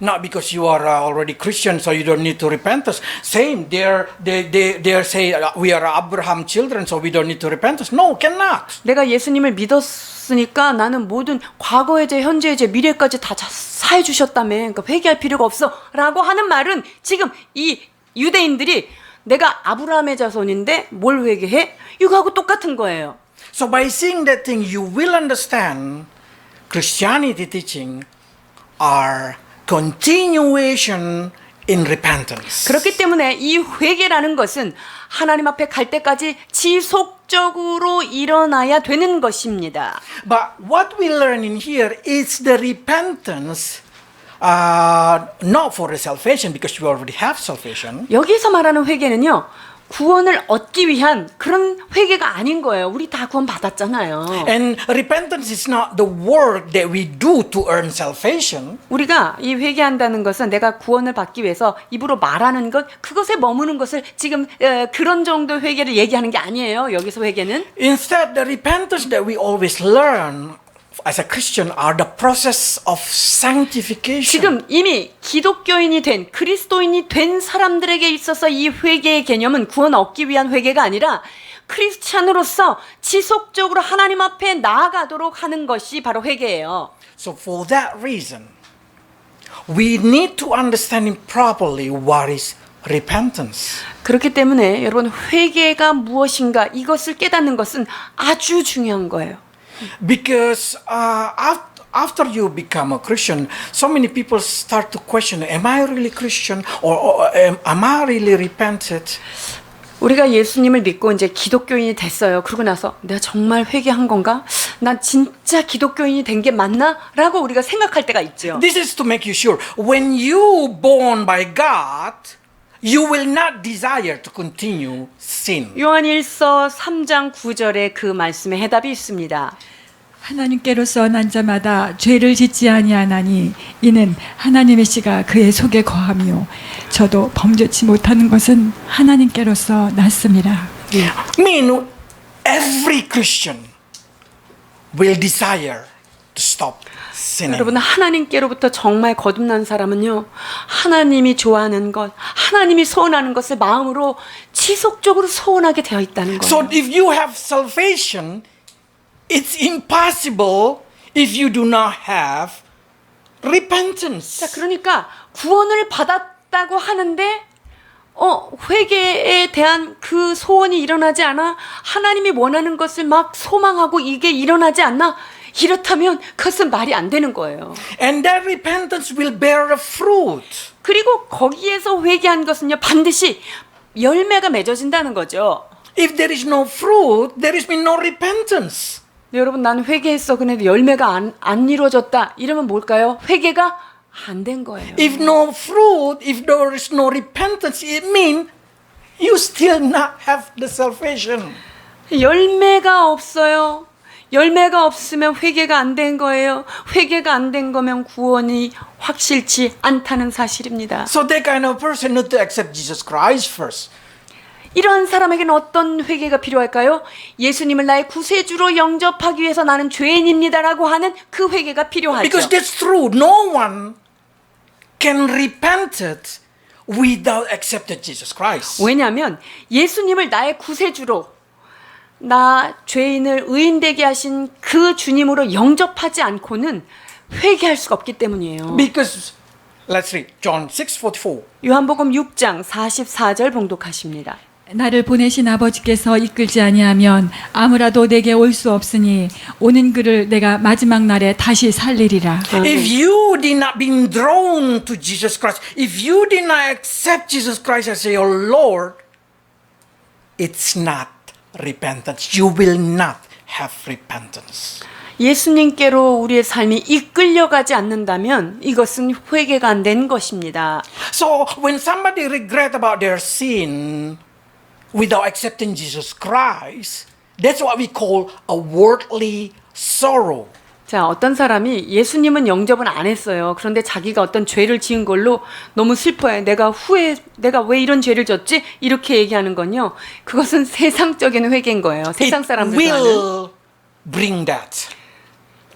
Not because you are already Christian, so you don't need to repentance. Same, they say we are Abraham children, so we don't need to repentance. No, cannot. 내가 예수님을 믿었으니까 나는 모든 과거의 죄, 현재의 죄, 미래까지 다 사해 주셨다며. 그러니까 회개할 필요가 없어라고 하는 말은 지금 이 유대인들이 내가 아브라함의 자손인데 뭘 회개해? 이거하고 똑같은 거예요. So by seeing that thing, you will understand Christianity teaching are continuation in repentance. 그렇기 때문에 이 회개라는 것은 하나님 앞에 갈 때까지 지속적으로 일어나야 되는 것입니다. But what we learn in here is the repentance not for the salvation because we already have salvation. 여기서 말하는 회개는요, 구원을 얻기 위한 그런 회개가 아닌 거예요. 우리 다 구원 받았잖아요. And repentance is not the work that we do to earn salvation. 우리가 이 회개한다는 것은 내가 구원을 받기 위해서 입으로 말하는 것, 그것에 머무는 것을 지금 그런 정도 회개를 얘기하는 게 아니에요. 여기서 회개는. Instead, the repentance that we always learn as a Christian are the process of sanctification. 지금 이미 기독교인이 된 그리스도인이 된 사람들에게 있어서 이 회개의 개념은 구원 얻기 위한 회개가 아니라 크리스찬으로서 지속적으로 하나님 앞에 나아가도록 하는 것이 바로 회개예요. So for that reason, we need to understand properly what is repentance. 그렇기 때문에 여러분 회개가 무엇인가 이것을 깨닫는 것은 아주 중요한 거예요. Because after you become a Christian, so many people start to question, am I really Christian or am I really repented? 우리가 예수님을 믿고 이제 기독교인이 됐어요. 그러고 나서 내가 정말 회개한 건가? 난 진짜 기독교인이 된 게 맞나? 라고 우리가 생각할 때가 있죠. This is to make you sure. When you born by God, you will not desire to continue sin. 요한일서 3장 9절에 그 말씀에 해답이 있습니다. 하나님께로서 난 자마다 죄를 짓지 아니하나니 이는 하나님의 씨가 그의 속에 거함이요 저도 범죄치 못하는 것은 하나님께로서 났습니다. Mean every Christian will desire to stop sinning. 여러분 하나님께로부터 정말 거듭난 사람은요. 하나님이 좋아하는 것, 하나님이 소원하는 것을 마음으로 지속적으로 소원하게 되어 있다는 거예요. So if you have salvation, it's impossible if you do not have repentance. 자, 그러니까 구원을 받았다고 하는데 회개에 대한 그 소원이 일어나지 않아 하나님이 원하는 것을 막 소망하고 이게 일어나지 않나? 이렇다면 그것은 말이 안 되는 거예요. And that repentance will bear a fruit. 그리고 거기에서 회개한 것은요 반드시 열매가 맺어진다는 거죠. If there is no fruit, there is been no repentance. 네, 여러분 나는 회개했어. 근데 열매가 안 이루어졌다. 이러면 뭘까요? 회개가 안 된 거예요. If no fruit, if there is no repentance, it means you still not have the salvation. 열매가 없어요. 열매가 없으면 회개가 안 된 거예요. 회개가 안 된 거면 구원이 확실치 않다는 사실입니다. So that kind of person need to accept Jesus Christ first. 이런 사람에게는 어떤 회개가 필요할까요? 예수님을 나의 구세주로 영접하기 위해서 나는 죄인입니다라고 하는 그 회개가 필요하죠. Because that's true. No one can repent it without accepting Jesus Christ. 왜냐하면 예수님을 나의 구세주로 나 죄인을 의인되게 하신 그 주님으로 영접하지 않고는 회개할 수가 없기 때문이에요. Because let's read John 6:44. 요한복음 6장 44절 봉독하십니다. 나를 보내신 아버지께서 이끌지 아니하면 아무라도 내게 올 수 없으니 오는 그를 내가 마지막 날에 다시 살리리라. If you did not be drawn to Jesus Christ, if you did not accept Jesus Christ as your Lord, it's not repentance. You will not have repentance. 예수님께로 우리의 삶이 이끌려가지 않는다면 이것은 회개가 안 된 것입니다. So when somebody regret about their sin without accepting Jesus Christ, that's what we call a worldly sorrow. 자, 어떤 사람이 예수님은 영접은 안 했어요. 그런데 자기가 어떤 죄를 지은 걸로 너무 슬퍼해. 내가 왜 이런 죄를 졌지? 이렇게 얘기하는 건요. 그것은 세상적인 회개인 거예요. 세상 사람들도 It 하는. will bring that.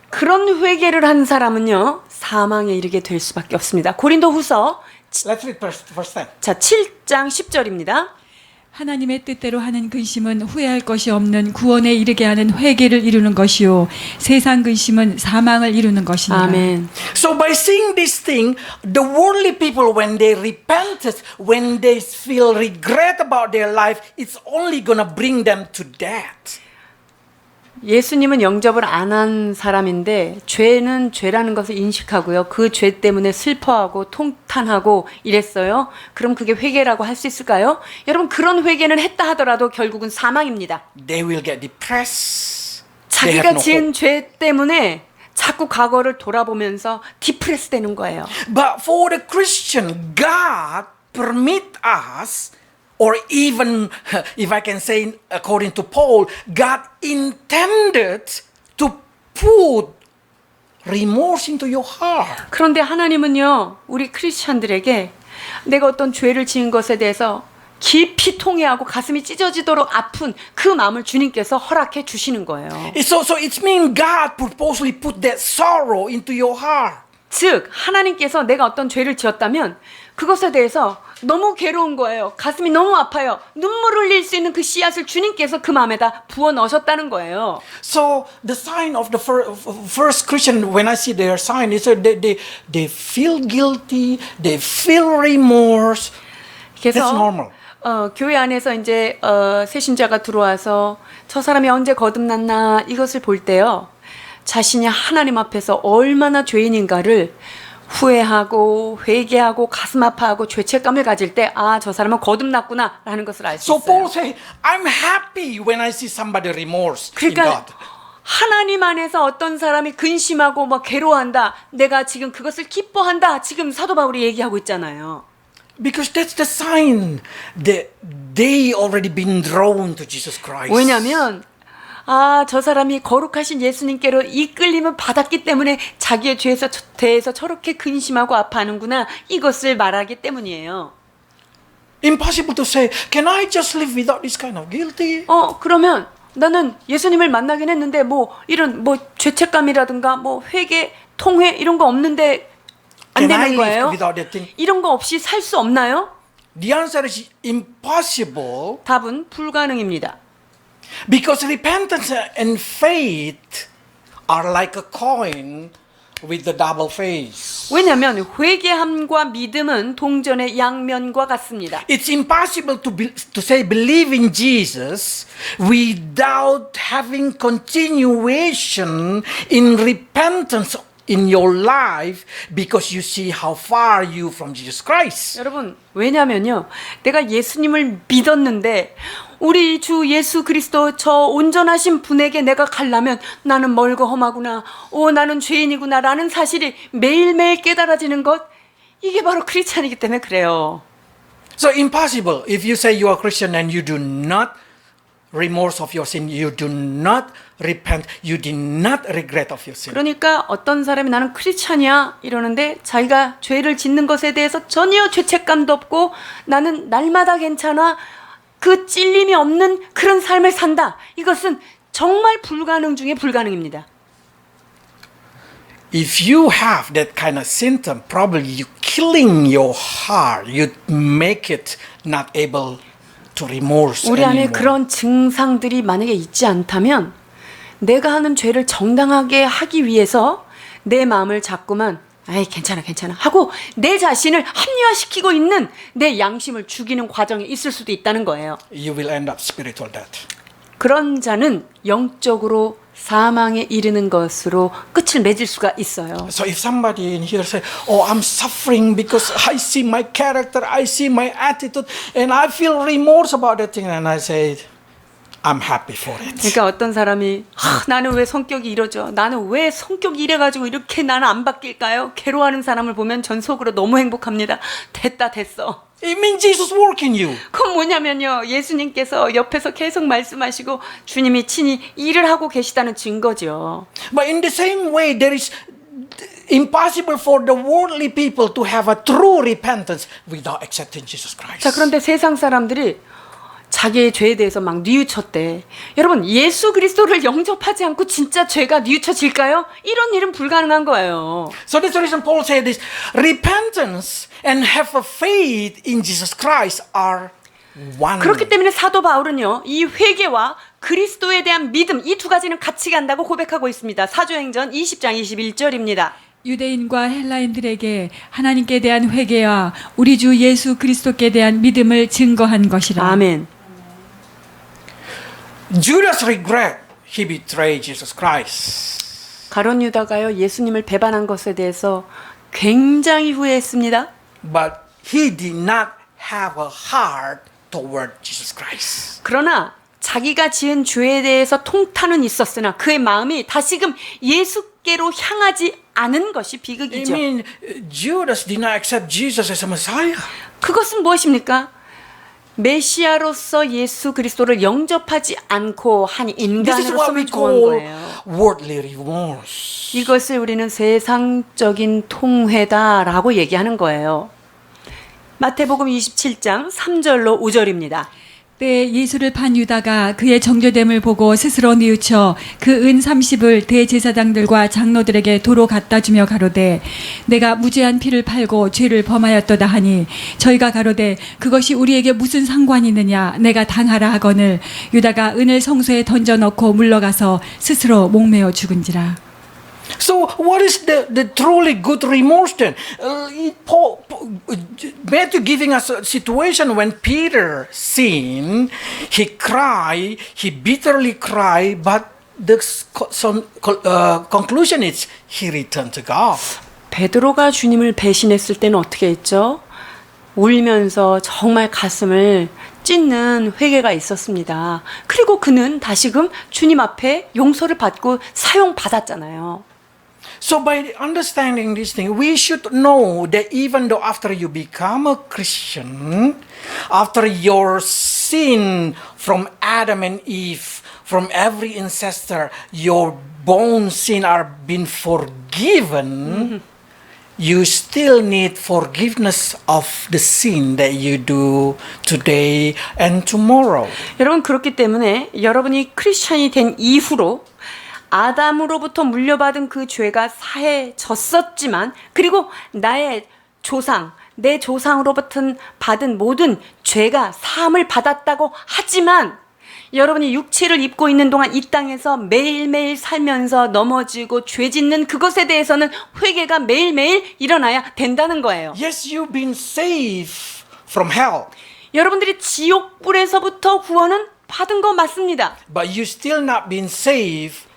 그런 회개를 한 사람은요. 사망에 이르게 될 수밖에 없습니다. 고린도후서 Let's read verse 10. 자, 7장 10절입니다. 하나님의 뜻대로 하는 근심은 후회할 것이 없는 구원에 이르게 하는 회개를 이루는 것이요 세상 근심은 사망을 이루는 것이니라. 아멘. So by seeing this thing, the worldly people, when they repent, when they feel regret about their life, it's only gonna bring them to death. 예수님은 영접을 안 한 사람인데 죄는 죄라는 것을 인식하고요. 그 죄 때문에 슬퍼하고 통탄하고 이랬어요. 그럼 그게 회개라고 할 수 있을까요? 여러분 그런 회개는 했다 하더라도 결국은 사망입니다. They will get depressed. They have 자기가 no 지은 hope. 죄 때문에 자꾸 과거를 돌아보면서 디프레스 되는 거예요. But for the Christian, God permit us or even, if I can say according to Paul, God intended to put remorse into your heart. 그런데 하나님은요, 우리 크리스찬들에게 내가 어떤 죄를 지은 것에 대해서 깊이 통회하고 가슴이 찢어지도록 아픈 그 마음을 주님께서 허락해 주시는 거예요. So it means God purposely put that sorrow into your heart. 즉 하나님께서 내가 어떤 죄를 지었다면 그것에 대해서 너무 괴로운 거예요. 가슴이 너무 아파요. 눈물을 흘릴 수 있는 그 씨앗을 주님께서 그 마음에다 부어 넣으셨다는 거예요. So the sign of the first Christian, when I see their sign, is that they feel guilty, they feel remorse. That's 그래서 normal. 교회 안에서 이제 새신자가 들어와서 저 사람이 언제 거듭났나 이것을 볼 때요. 자신이 하나님 앞에서 얼마나 죄인인가를 후회하고 회개하고 가슴 아파하고 죄책감을 가질 때 아, 저 사람은 거듭났구나라는 것을 알 수 So 있어요. Paul say, I'm happy when I see somebody remorse in 그러니까 God. 하나님 안에서 어떤 사람이 근심하고 막 괴로워한다. 내가 지금 그것을 기뻐한다. 지금 사도 바울이 얘기하고 있잖아요. Because that's the sign that they already been drawn to Jesus Christ. 왜냐하면 아, 저 사람이 거룩하신 예수님께로 이끌림을 받았기 때문에 자기의 죄에 대해서 저렇게 근심하고 아파하는구나. 이것을 말하기 때문이에요. Impossible to say, can I just live without this kind of guilty? 그러면 나는 예수님을 만나긴 했는데 뭐 이런 뭐 죄책감이라든가 뭐 회개, 통회 이런 거 없는데 안 Can I 되는 live 거예요? without that thing? 이런 거 없이 살 수 없나요? The answer is impossible 답은 불가능입니다. because repentance and faith are like a coin with the double face. 왜냐하면 회개함과 믿음은 동전의 양면과 같습니다. It's impossible to say believe in Jesus without having continuation in repentance in your life because you see how far you from Jesus Christ. 여러분 왜냐면요 내가 예수님을 믿었는데 우리 주 예수 그리스도 저 온전하신 분에게 내가 가려면 나는 멀고 험하구나 나는 죄인이구나 라는 사실이 매일매일 깨달아지는 것 이게 바로 크리스찬이기 때문에 그래요. So impossible if you say you are Christian and you do not remorse of your sin, you do not repent, you did not regret of your sin. 그러니까 어떤 사람이 나는 크리스찬이야 이러는데 자기가 죄를 짓는 것에 대해서 전혀 죄책감도 없고 나는 날마다 괜찮아 그 찔림이 없는 그런 삶을 산다. 이것은 정말 불가능 중에 불가능입니다. If you have that kind of symptom, probably you killing your heart. You make it not able to remorse 우리 안에 anymore. 그런 증상들이 만약에 있지 않다면 내가 하는 죄를 정당하게 하기 위해서 내 마음을 자꾸만 아이 괜찮아 하고 내 자신을 합리화시키고 있는 내 양심을 죽이는 과정에 있을 수도 있다는 거예요. You will end up spiritual death. 그런 자는 영적으로 사망에 이르는 것으로 끝을 맺을 수가 있어요. So if somebody in here say, "Oh, I'm suffering because I see my character, I see my attitude, and I feel remorse about that thing," and I say, "I'm happy for it." 그러니까 어떤 사람이 나는 왜 성격이 이러죠? 나는 왜 성격이 이래가지고 이렇게 나는 안 바뀔까요? 괴로워하는 사람을 보면 전 속으로 너무 행복합니다. 됐어. It means Jesus work in you. 그건 뭐냐면요. 예수님께서 옆에서 계속 말씀하시고 주님이 친히 일을 하고 계시다는 증거죠. But in the same way, there is impossible for the worldly people to have a true repentance without accepting Jesus Christ. 자, 그런데 세상 사람들이 자기의 죄에 대해서 막 뉘우쳤대. 여러분, 예수 그리스도를 영접하지 않고 진짜 죄가 뉘우쳐질까요? 이런 일은 불가능한 거예요. So that's the reason Paul said this: repentance and have a faith in Jesus Christ are one. 그렇기 때문에 사도 바울은요, 이 회개와 그리스도에 대한 믿음, 이 두 가지는 같이 간다고 고백하고 있습니다. 사도행전 20장 21절입니다. 유대인과 헬라인들에게 하나님께 대한 회개와 우리 주 예수 그리스도께 대한 믿음을 증거한 것이라. 아멘. Judas regret he betrayed Jesus Christ. 가룟 유다가요, 예수님을 배반한 것에 대해서 굉장히 후회했습니다. But he did not have a heart toward Jesus Christ. 그러나 자기가 지은 죄에 대해서 통탄은 있었으나 그의 마음이 다시금 예수께로 향하지 않은 것이 I 비극이죠. mean, Judas did not accept Jesus as a Messiah. 그것은 무엇입니까? 메시아로서 예수 그리스도를 영접하지 않고 한 This is 인간으로 what we 쓰면 좋은 call 거예요. worldly remorse. 이것을 우리는 세상적인 통회다라고 얘기하는 거예요. 마태복음 27장 3절로 5절입니다. 때에 예수를 판 유다가 그의 정죄됨을 보고 스스로 뉘우쳐 그 은 30을 대제사장들과 장로들에게 도로 갖다 주며 가로되 내가 무죄한 피를 팔고 죄를 범하였도다 하니 저희가 가로되 그것이 우리에게 무슨 상관이 있느냐 내가 당하라 하거늘 유다가 은을 성소에 던져 넣고 물러가서 스스로 목매어 죽은지라. So what is the truly good remorse then? Matthew giving us a situation when Peter sinned, he bitterly cried, but the conclusion is he returned to God. 베드로가 주님을 배신했을 때는 어떻게 했죠? 울면서 정말 가슴을 찢는 회개가 있었습니다. 그리고 그는 다시금 주님 앞에 용서를 받고 사용받았잖아요. So by understanding this thing, we should know that even though after you become a Christian, after your sin from Adam and Eve, from every ancestor, your bone sin are been forgiven, you still need forgiveness of the sin that you do today and tomorrow. 여러분 그렇기 때문에 여러분이 크리스천이 된 이후로 아담으로부터 물려받은 그 죄가 사해졌었지만 그리고 나의 조상, 내 조상으로부터 받은 모든 죄가 사함을 받았다고 하지만 여러분이 육체를 입고 있는 동안 이 땅에서 매일매일 살면서 넘어지고 죄 짓는 그것에 대해서는 회개가 매일매일 일어나야 된다는 거예요. Yes, you've been saved from hell, 여러분들이 지옥불에서부터 구원은 받은 거 맞습니다. but you still not been saved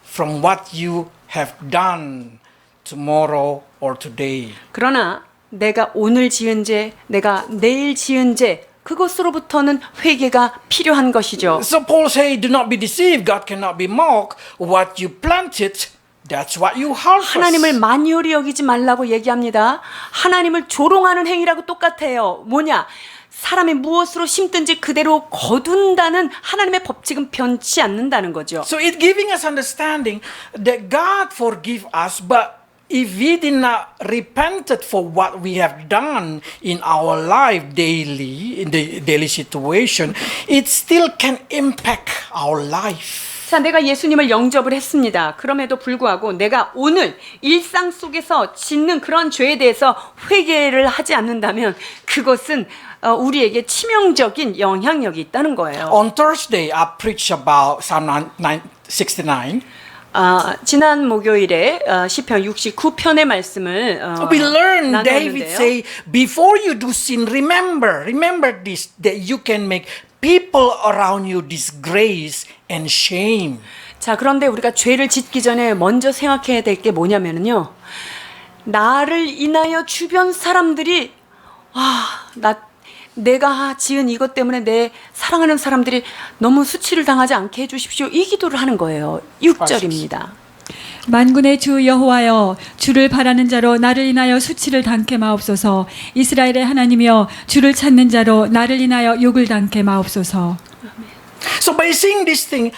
from what you have done tomorrow or today. 그러나 내가 오늘 지은 죄, 내가 내일 지은 죄, 그것으로부터는 회개가 필요한 것이죠. So Paul say, do not be deceived. God cannot be mocked. What you planted, that's what you harvest. 하나님을 만유리 여기지 말라고 얘기합니다. 하나님을 조롱하는 행위라고 똑같아요. 뭐냐? 사람이 무엇으로 심든지 그대로 거둔다는 하나님의 법칙은 변치 않는다는 거죠. So it giving us understanding that God forgive us, but if we did not repented for what we have done in our life daily, in the daily situation, it still can impact our life. 자, 내가 예수님을 영접을 했습니다. 그럼에도 불구하고 내가 오늘 일상 속에서 짓는 그런 죄에 대해서 회개를 하지 않는다면 그것은 우리에게 치명적인 영향력이 있다는 거예요. On Thursday, I preached about Psalm 69. 지난 목요일에 시편 69편의 말씀을 We learn David 나누었는데요. say, before you do sin, remember this, that you can make people around you disgrace and shame. 자, 그런데 우리가 죄를 짓기 전에 먼저 생각해야 될 게 뭐냐면요. 나를 인하여 주변 사람들이 내가 지은 이것 때문에 내 사랑하는 사람들이 너무 수치를 당하지 않게 해주십시오. 이 기도를 하는 거예요. 6절입니다. 만군의 주 여호와여 주를 바라는 자로 나를 인하여 수치를 당케 마옵소서. 이스라엘의 하나님이여 주를 찾는 자로 나를 인하여 욕을 당케 마옵소서. So by seeing this thing,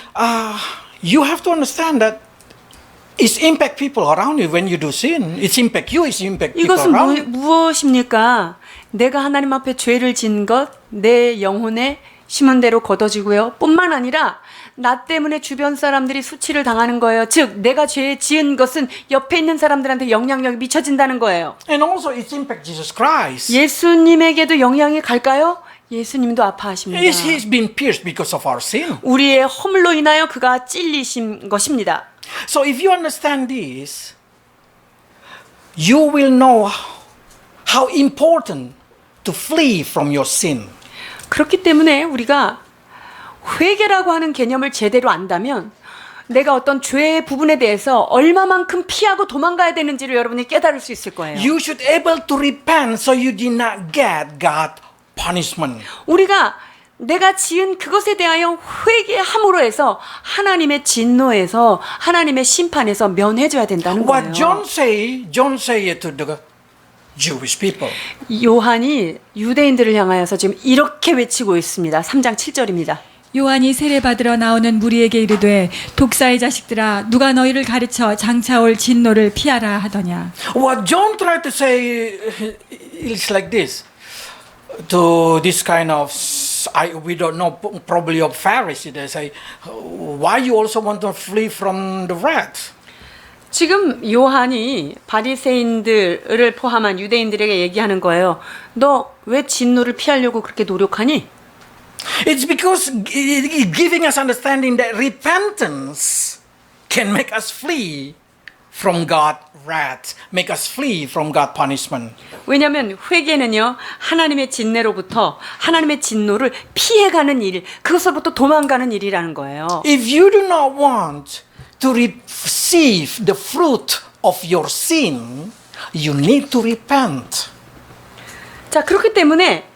you have to understand that it's impact people around you when you do sin. It's impact you, it's impact people 이것은 around you. 무엇입니까? 내가 하나님 앞에 죄를 지은 것, 내 영혼에 심은 대로 걷어지고요. 뿐만 아니라 나 때문에 주변 사람들이 수치를 당하는 거예요. 즉, 내가 죄 지은 것은 옆에 있는 사람들한테 영향력이 미쳐진다는 거예요. And also it's impact Jesus Christ. 예수님에게도 영향이 갈까요? 예수님도 아파하십니다. He's been pierced because of our sin. 우리의 허물로 인하여 그가 찔리신 것입니다. So if you understand this, you will know how important to flee from your sin. 그렇기 때문에 우리가 회개라고 하는 개념을 제대로 안다면 내가 어떤 죄의 부분에 대해서 얼마만큼 피하고 도망가야 되는지를 여러분이 깨달을 수 있을 거예요. You should able to repent so you did not get God punishment. 우리가 내가 지은 그것에 대하여 회개함으로 해서 하나님의 진노에서 하나님의 심판에서 면해져야 된다는 What 거예요. John say to the Jewish people. 요한이 유대인들을 향하여서 지금 이렇게 외치고 있습니다. 3장 7절입니다. 요한이 세례받으러 나오는 무리에게 이르되 독사의 자식들아 누가 너희를 가르쳐 장차 올 진노를 피하라 하더냐. What John tried to say is like this to this kind of we don't know, probably of Pharisees. They say, why you also want to flee from the wrath? 지금 요한이 바리새인들을 포함한 유대인들에게 얘기하는 거예요. 너 왜 진노를 피하려고 그렇게 노력하니? It's because giving us understanding that repentance can make us flee from God's wrath, make us flee from God's punishment. 왜냐하면 회개는요 하나님의 진노로부터 하나님의 진노를 피해가는 일, 그것으로부터 도망가는 일이라는 거예요. If you do not want to receive the fruit of your sin, you need to repent. 자, 그렇기 때문에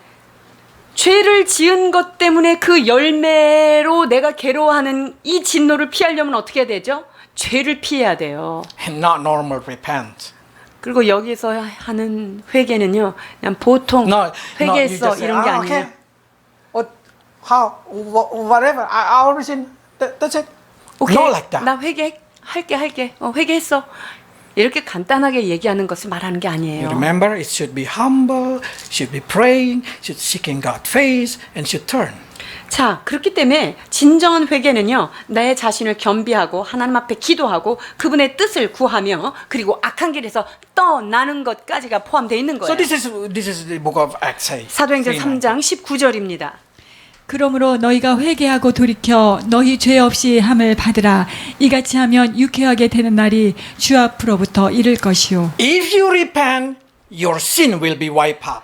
죄를 지은 것 때문에 그 열매로 내가 괴로워하는 이 진노를 피하려면 어떻게 해야 되죠? 죄를 피해야 돼요. And not normal repent. 그리고 여기서 하는 회개는요, 그냥 보통 회개했어 이런 게 아니에요. Whatever, I already sin. That's it. 오케이, Not like that. 나 회개할게. 회개했어. 이렇게 간단하게 얘기하는 것을 말하는 게 You 아니에요. remember, it should be humble, should be praying, should seeking God's face, and should turn. 자, 그렇기 때문에 진정한 회개는요, 나의 자신을 겸비하고 하나님 앞에 기도하고 그분의 뜻을 구하며 그리고 악한 길에서 떠나는 것까지가 포함되어 있는 거예요. So this is the book of Acts. 사도행전 3장 19절입니다. 그러므로 너희가 회개하고 돌이켜 너희 죄 없이 함을 받으라. 이같이 하면 유쾌하게 되는 날이 주 앞으로부터 이를 것이요. If you repent, your sin will be wiped out.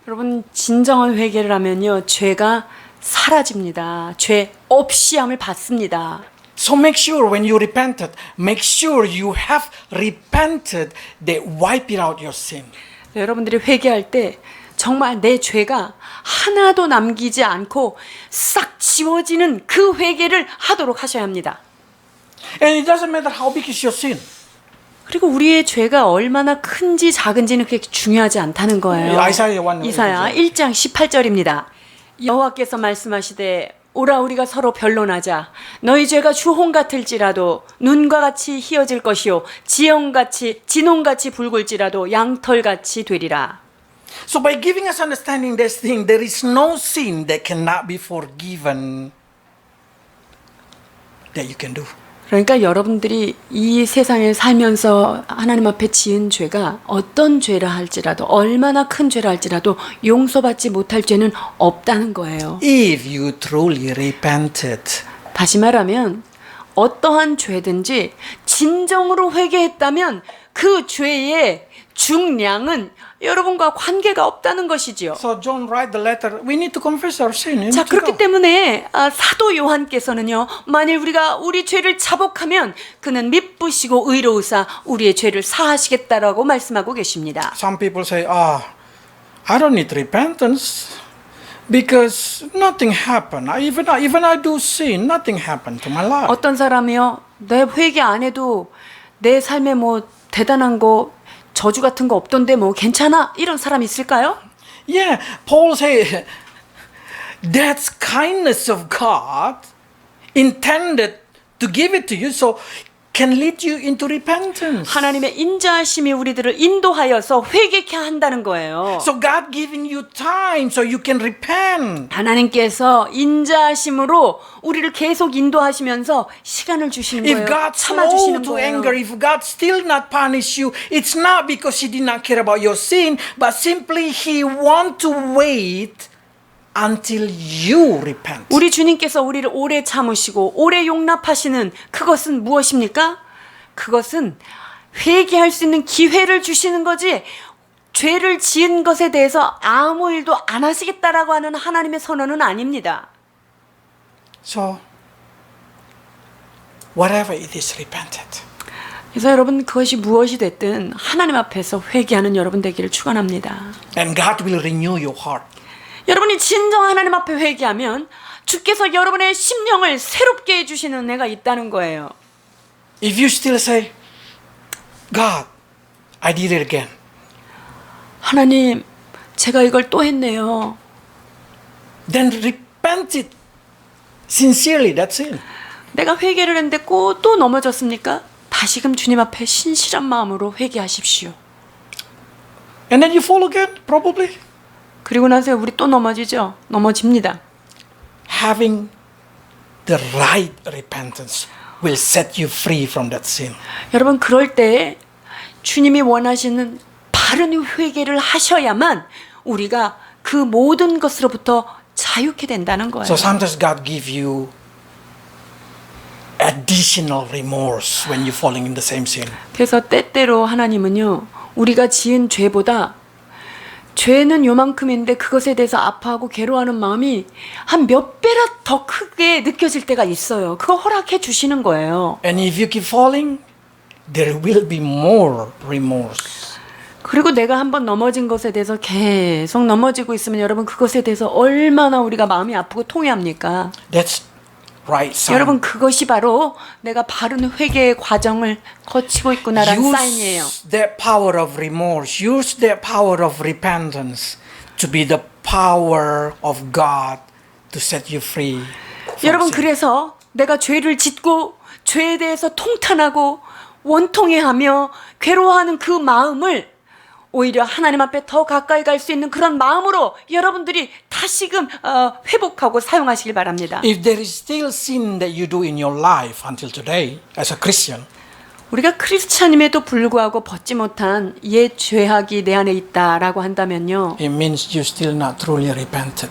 여러분, 진정한 회개를 하면요, 죄가 사라집니다. 죄 없이 함을 받습니다. So make sure when you repented, make sure you have repented that wipe it out your sin. 여러분들이 회개할 때 정말 내 죄가 하나도 남기지 않고 싹 지워지는 그 회개를 하도록 하셔야 합니다. And it doesn't matter how big is your sin. 그리고 우리의 죄가 얼마나 큰지 작은지는 그렇게 중요하지 않다는 거예요. 이사야 1장 18절입니다. 여호와께서 말씀하시되 오라 우리가 서로 변론하자. 너희 죄가 주홍 같을지라도 눈과 같이 희어질 것이요 지형같이 진홍같이 붉을지라도 양털같이 되리라. So by giving us understanding this thing, there is no sin that cannot be forgiven that you can do. 그러니까 여러분들이 이 세상에 살면서 하나님 앞에 지은 죄가 어떤 죄라 할지라도 얼마나 큰 죄라 할지라도 용서받지 못할 죄는 없다는 거예요. If you truly repented. 다시 말하면 어떠한 죄든지 진정으로 회개했다면 그 죄의 중량은 여러분과 관계가 없다는 것이지요. So John write the letter. We need to confess our sin. 자, 그렇기 때문에 사도 요한께서는요, 만일 우리가 우리 죄를 자복하면 그는 미쁘시고 의로우사 우리의 죄를 사하시겠다라고 말씀하고 계십니다. Some people say, I don't need repentance because nothing happened. Even I do sin, nothing happened to my life. 어떤 사람이요, 내 회개 안 해도 내 삶에 뭐 대단한 거 저주 같은 거 없던데 뭐 괜찮아? 이런 사람 있을까요? Yeah, Paul say that's kindness of God intended to give it to you so can lead you into repentance. 하나님의 인자하심이 우리들을 인도하여서 회개케 한다는 거예요. So God giving you time so you can repent. 하나님께서 인자하심으로 우리를 계속 인도하시면서 시간을 주시는 If 거예요. God 참아주시는 slow to 거예요. anger, if God still not punish you, it's not because He did not care about your sin, but simply He want to wait until you repent. 우리 주님께서 우리를 오래 참으시고 오래 용납하시는 그것은 무엇입니까? 그것은 회개할 수 있는 기회를 주시는 거지 죄를 지은 것에 대해서 아무 일도 안 하시겠다라고 하는 하나님의 선언은 아닙니다. So, whatever it is, repented. 그래서 여러분 그것이 무엇이 됐든 하나님 앞에서 회개하는 여러분 되기를 축원합니다. And God will renew your heart. 여러분이 진정 하나님 앞에 회개하면 주께서 여러분의 심령을 새롭게 해주시는 은혜가 있다는 거예요. If you still say, God, I did it again. 하나님, 제가 이걸 또 했네요. then repent it sincerely. That's it. 내가 회개를 했는데 또 넘어졌습니까? 다시금 주님 앞에 신실한 마음으로 회개하십시오. And then you fall again, probably. 그리고 나서 우리 또 넘어지죠? 넘어집니다. Having the right repentance will set you free from that sin. 여러분, 그럴 때 주님이 원하시는 바른 회개를 하셔야만 우리가 그 모든 것으로부터 자유케 된다는 거예요. So sometimes God give you additional remorse when you're falling in the same sin. 그래서 때때로 하나님은요, 우리가 지은 죄보다 죄는 요만큼인데 그것에 대해서 아파하고 괴로워하는 마음이 한 몇 배라 더 크게 느껴질 때가 있어요. 그거 허락해 주시는 거예요. And if you keep falling, there will be more remorse. 그리고 내가 한번 넘어진 것에 대해서 계속 넘어지고 있으면 여러분, 그것에 대해서 얼마나 우리가 마음이 아프고 통회합니까? That's right sign. 여러분, 그것이 바로 내가 바른 회개의 과정을 거치고 있구나라는 사인이에요. Use that power of remorse. Use that power of repentance to be the power of God to set you free. from 여러분, sin. 그래서 내가 죄를 짓고 죄에 대해서 통탄하고 원통해하며 괴로워하는 그 마음을 오히려 하나님 앞에 더 가까이 갈 수 있는 그런 마음으로 여러분들이 다시금 회복하고 사용하시길 바랍니다. If there is still sin that you do in your life until today as a Christian, 우리가 크리스찬임에도 불구하고 벗지 못한 옛 죄악이 내 안에 있다라고 한다면요, it means you still not truly repented.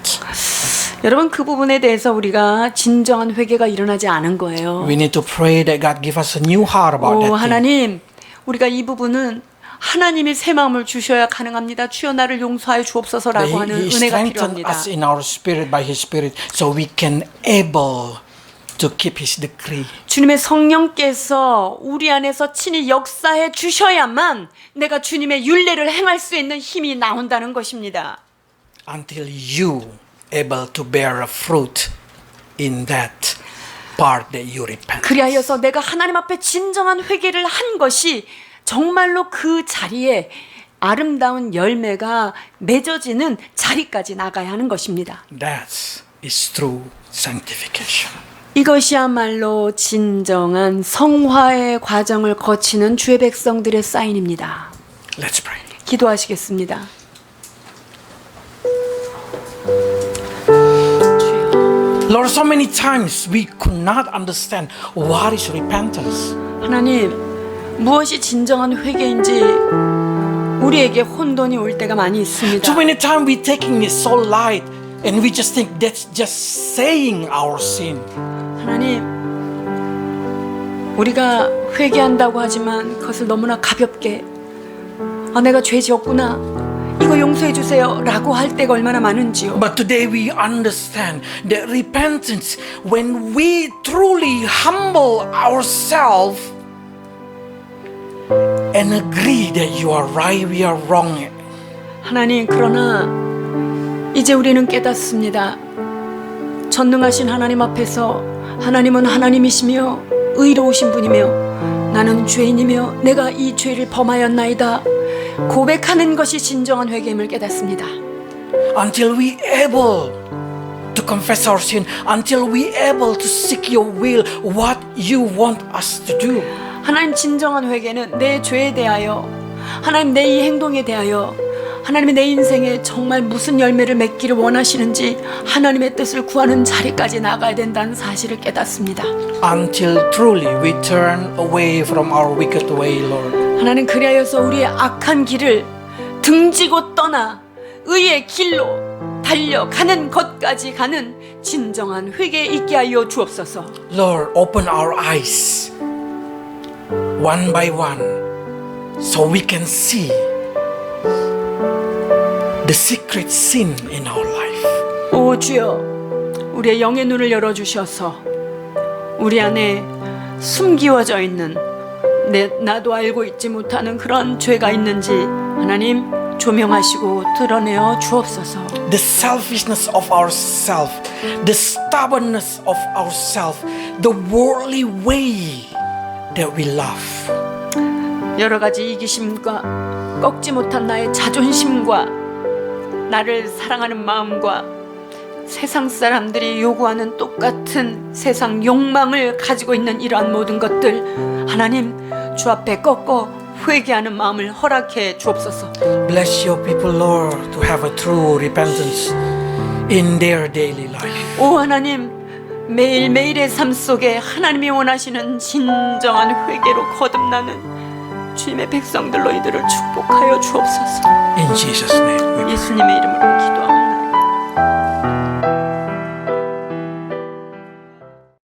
여러분, 그 부분에 대해서 우리가 진정한 회개가 일어나지 않은 거예요. We need to pray that God give us a new heart about that thing. 하나님, 우리가 이 부분은 하나님이 새 마음을 주셔야 가능합니다. 주여 나를 용서하여 주옵소서라고 하는 He 은혜가 strengthened 필요합니다. us in our spirit by His Spirit, so we can able to keep His decree. 주님의 성령께서 우리 안에서 친히 역사해 주셔야만 내가 주님의 율례를 행할 수 있는 힘이 나온다는 것입니다. Until you able to bear a fruit in that part that you repent. 그리하여서 내가 하나님 앞에 진정한 회개를 한 것이 정말로 그 자리에 아름다운 열매가 맺어지는 자리까지 나가야 하는 것입니다. That is true sanctification. 이것이야말로 진정한 성화의 과정을 거치는 주의 백성들의 사인입니다. Let's pray. 기도하시겠습니다. Lord, so many times we could not understand what is repentance. 하나님, 무엇이 진정한 회개인지 우리에게 혼돈이 올 때가 많이 있습니다. Too many times we taking it so light and we just think that's just saying our sin. 하나님, 우리가 회개한다고 하지만 그것을 너무나 가볍게 내가 죄 지었구나, 이거 용서해 주세요 라고 할 때가 얼마나 많은지요. But today we understand that repentance, when we truly humble ourselves and agree that you are right, we are wrong. 하나님, 그러나 이제 우리는 깨닫습니다. 전능하신 하나님 앞에서 하나님은 하나님이시며 의로우신 분이며 나는 죄인이며 내가 이 죄를 범하였나이다 고백하는 것이 진정한 회개임을 깨닫습니다. Until we able to confess our sin, until we able to seek your will, what you want us to do. 하나님, 진정한 회개는 내 죄에 대하여, 하나님 내 이 행동에 대하여, 하나님이 내 인생에 정말 무슨 열매를 맺기를 원하시는지 하나님의 뜻을 구하는 자리까지 나가야 된다는 사실을 깨닫습니다. Until truly we turn away from our wicked way, Lord. 하나님, 그리하여서 우리의 악한 길을 등지고 떠나 의의 길로 달려가는 것까지 가는 진정한 회개에 있게 하여 주옵소서. Lord, open our eyes one by one so we can see the secret sin in our life. 오 주여, 우리의 영의 눈을 열어주셔서 우리 안에 숨기워져 있는 나도 알고 있지 못하는 그런 죄가 있는지 하나님 조명하시고 드러내어 주옵소서. The selfishness of ourself, the stubbornness of ourself, the worldly way that we love. 여러 가지 이기심과 꺾지 못한 나의 자존심과 나를 사랑하는 마음과 세상 사람들이 요구하는 똑같은 세상 욕망을 가지고 있는 이러한 모든 것들 하나님 주 앞에 꺾어 회개하는 마음을 허락해 주옵소서. Bless your people, Lord, to have a true repentance in their daily life. 오 하나님, 매일매일의 삶 속에 하나님이 원하시는 진정한 회개로 거듭나는 주님의 백성들로 이들을 축복하여 주옵소서. In Jesus' name. we pray. 예수님의 이름으로